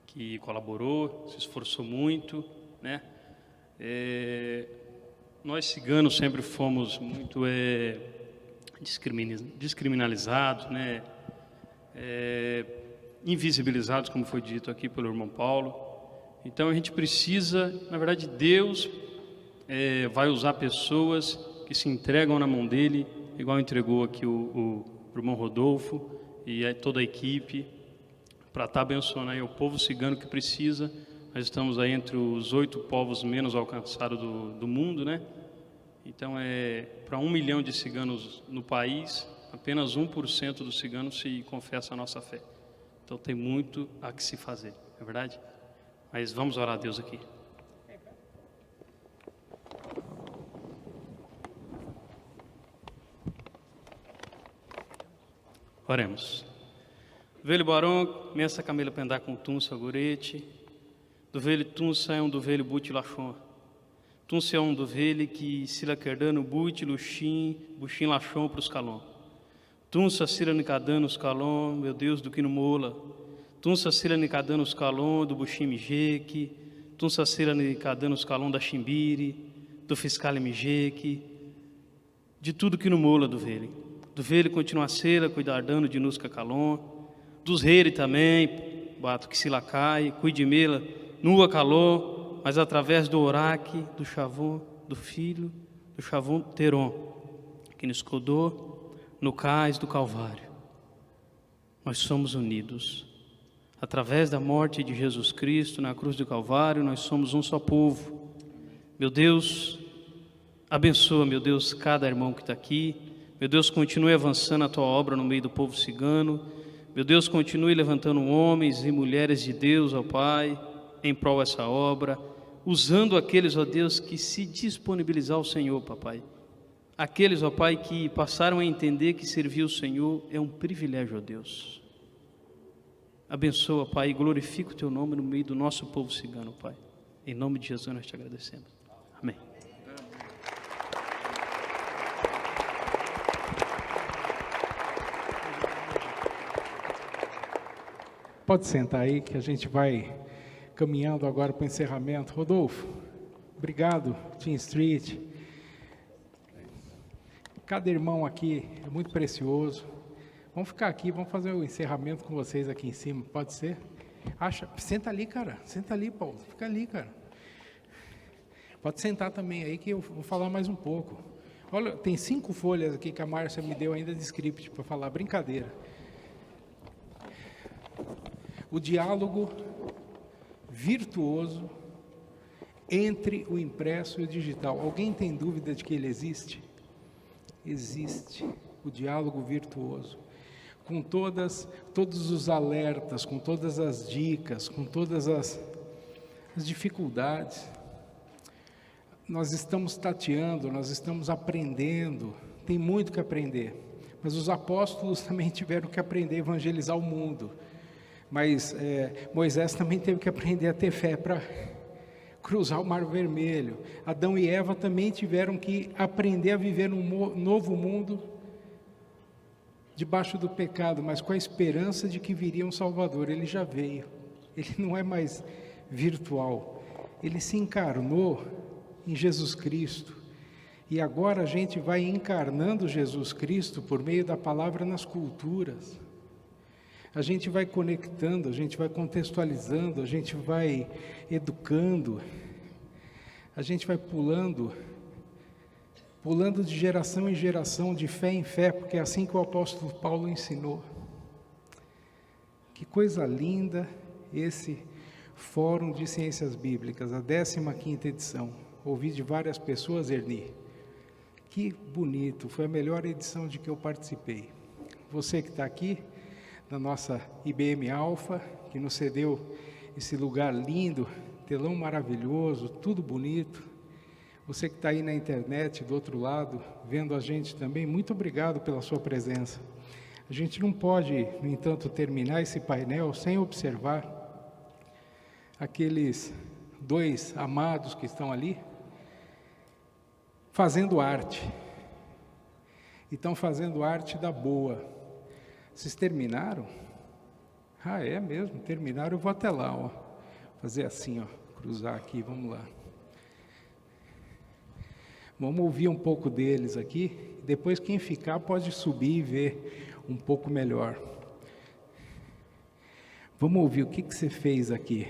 que colaborou, se esforçou muito, né? Nós ciganos sempre fomos muito descriminalizados, né? Invisibilizados, como foi dito aqui pelo irmão Paulo. Então a gente precisa, na verdade, Deus vai usar pessoas que se entregam na mão dele, igual entregou aqui o irmão Rodolfo e toda a equipe, para estar abençoando aí o povo cigano que precisa. Nós estamos aí entre os 8 povos menos alcançados do mundo, né? Então, para 1 milhão de ciganos no país, apenas 1% dos ciganos se confessa a nossa fé. Então, tem muito a que se fazer, não é verdade? Mas vamos orar a Deus aqui. Oremos. Velho Barão, Messa Camila Pendá com Tunsa Gorete, do velho Tunsa é um do velho Buti Lachon. Tunsa é um do velho que Sila Querdano Buti Luxim, Buxim Lachon para os Calon. Tunsa Sila Nicadano os Calon, meu Deus do que no mola. Tunsa Sila Nicadano os Calon do Buxim Mijeque. Tunsa Sila Nicadano os Calon da Chimbiri, do Fiscal Mijeque, de tudo que no mola do velho. Do velho continua a ser, cuidar dano de Nusca Calon, dos reis também, bato que se lacai, cuide mela, nua calor, mas através do oraque, do chavon, do filho, do chavon Teron, que nos codou no cais do Calvário. Nós somos unidos. Através da morte de Jesus Cristo na cruz do Calvário, nós somos um só povo. Meu Deus, abençoa, meu Deus, cada irmão que está aqui. Meu Deus, continue avançando a Tua obra no meio do povo cigano. Meu Deus, continue levantando homens e mulheres de Deus, ó Pai, em prol dessa obra, usando aqueles, ó Deus, que se disponibilizar ao Senhor, papai. Aqueles, ó Pai, que passaram a entender que servir o Senhor é um privilégio, ó Deus. Abençoa, Pai, e glorifica o Teu nome no meio do nosso povo cigano, Pai. Em nome de Jesus nós te agradecemos. Amém. Pode sentar aí que a gente vai caminhando agora para o encerramento. Rodolfo, obrigado, Team Street. Cada irmão aqui é muito precioso. Vamos ficar aqui, vamos fazer o encerramento com vocês aqui em cima, pode ser? Senta ali, cara, senta ali, Paulo, fica ali, cara. Pode sentar também aí que eu vou falar mais um pouco. Olha, tem 5 folhas aqui que a Márcia me deu ainda de script para falar, brincadeira. O diálogo virtuoso entre o impresso e o digital. Alguém tem dúvida de que ele existe? Existe o diálogo virtuoso, com todos os alertas, com todas as dicas, com todas as dificuldades. Nós estamos tateando, nós estamos aprendendo, tem muito que aprender. Mas os apóstolos também tiveram que aprender a evangelizar o mundo. Mas Moisés também teve que aprender a ter fé para cruzar o Mar Vermelho. Adão e Eva também tiveram que aprender a viver num novo mundo debaixo do pecado, mas com a esperança de que viria um Salvador. Ele já veio, ele não é mais virtual, ele se encarnou em Jesus Cristo, e agora a gente vai encarnando Jesus Cristo por meio da palavra nas culturas. A gente vai conectando, a gente vai contextualizando, a gente vai educando, a gente vai pulando de geração em geração, de fé em fé, porque é assim que o apóstolo Paulo ensinou. Que coisa linda esse Fórum de Ciências Bíblicas, a 15ª edição. Ouvi de várias pessoas, Erni. Que bonito, foi a melhor edição de que eu participei. Você que está aqui, na nossa IBM Alpha, que nos cedeu esse lugar lindo, telão maravilhoso, tudo bonito. Você que está aí na internet, do outro lado, vendo a gente também, muito obrigado pela sua presença. A gente não pode, no entanto, terminar esse painel sem observar aqueles dois amados que estão ali, fazendo arte. E estão fazendo arte da boa. Vocês terminaram? Ah, é mesmo? Terminaram, eu vou até lá, ó. Fazer assim, ó, cruzar aqui, vamos lá. Vamos ouvir um pouco deles aqui, depois quem ficar pode subir e ver um pouco melhor. Vamos ouvir o que você fez aqui.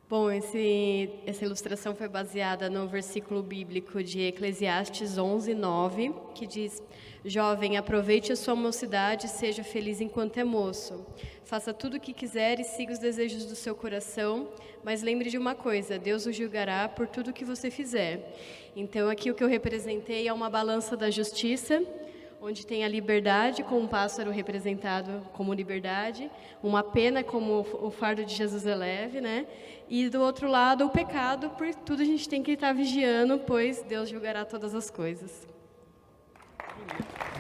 Bom, essa ilustração foi baseada no versículo bíblico de Eclesiastes 11:9, que diz: Jovem, aproveite a sua mocidade e seja feliz enquanto é moço. Faça tudo o que quiser e siga os desejos do seu coração, mas lembre de uma coisa, Deus o julgará por tudo o que você fizer. Então aqui o que eu representei é uma balança da justiça, onde tem a liberdade com um pássaro representado como liberdade, uma pena como o fardo de Jesus é leve, né? E do outro lado o pecado, por tudo a gente tem que estar vigiando, pois Deus julgará todas as coisas.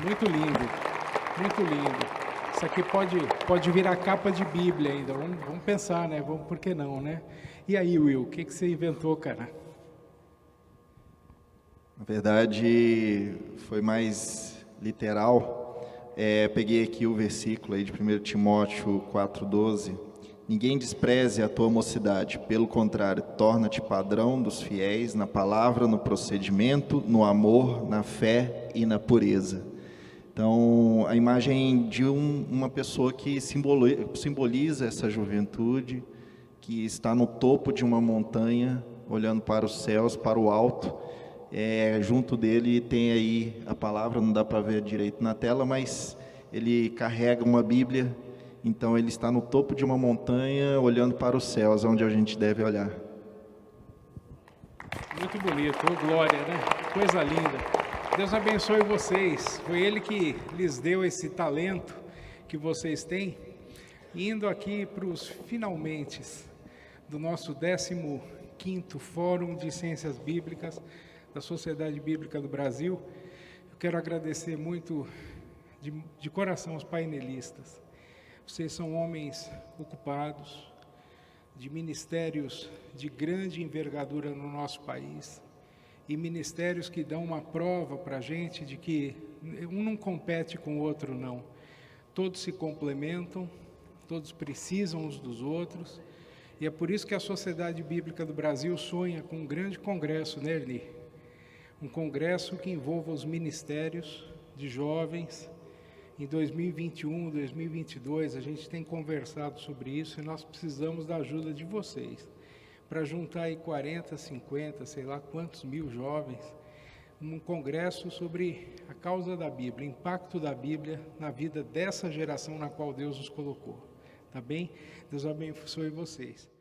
Muito lindo, muito lindo. Isso aqui pode virar capa de Bíblia ainda, vamos pensar, né? Por que não, né? E aí, Will, o que você inventou, cara? Na verdade, foi mais literal. Peguei aqui o versículo aí de 1 Timóteo 4,12. Ninguém despreze a tua mocidade, pelo contrário, torna-te padrão dos fiéis na palavra, no procedimento, no amor, na fé e na pureza. Então, a imagem de uma pessoa que simboliza essa juventude, que está no topo de uma montanha, olhando para os céus, para o alto. Junto dele tem aí a palavra, não dá para ver direito na tela, mas ele carrega uma Bíblia. Então ele está no topo de uma montanha, olhando para os céus, onde a gente deve olhar. Muito bonito, glória, né? Coisa linda. Deus abençoe vocês. Foi Ele que lhes deu esse talento que vocês têm. Indo aqui para os finalmente do nosso 15º Fórum de Ciências Bíblicas da Sociedade Bíblica do Brasil, eu quero agradecer muito de coração aos painelistas. Vocês são homens ocupados, de ministérios de grande envergadura no nosso país, e ministérios que dão uma prova para a gente de que um não compete com o outro, não. Todos se complementam, todos precisam uns dos outros, e é por isso que a Sociedade Bíblica do Brasil sonha com um grande congresso, né, Erni? Um congresso que envolva os ministérios de jovens. Em 2021, 2022, a gente tem conversado sobre isso e nós precisamos da ajuda de vocês para juntar aí 40, 50, sei lá quantos mil jovens, num congresso sobre a causa da Bíblia, o impacto da Bíblia na vida dessa geração na qual Deus nos colocou. Tá bem? Deus abençoe vocês.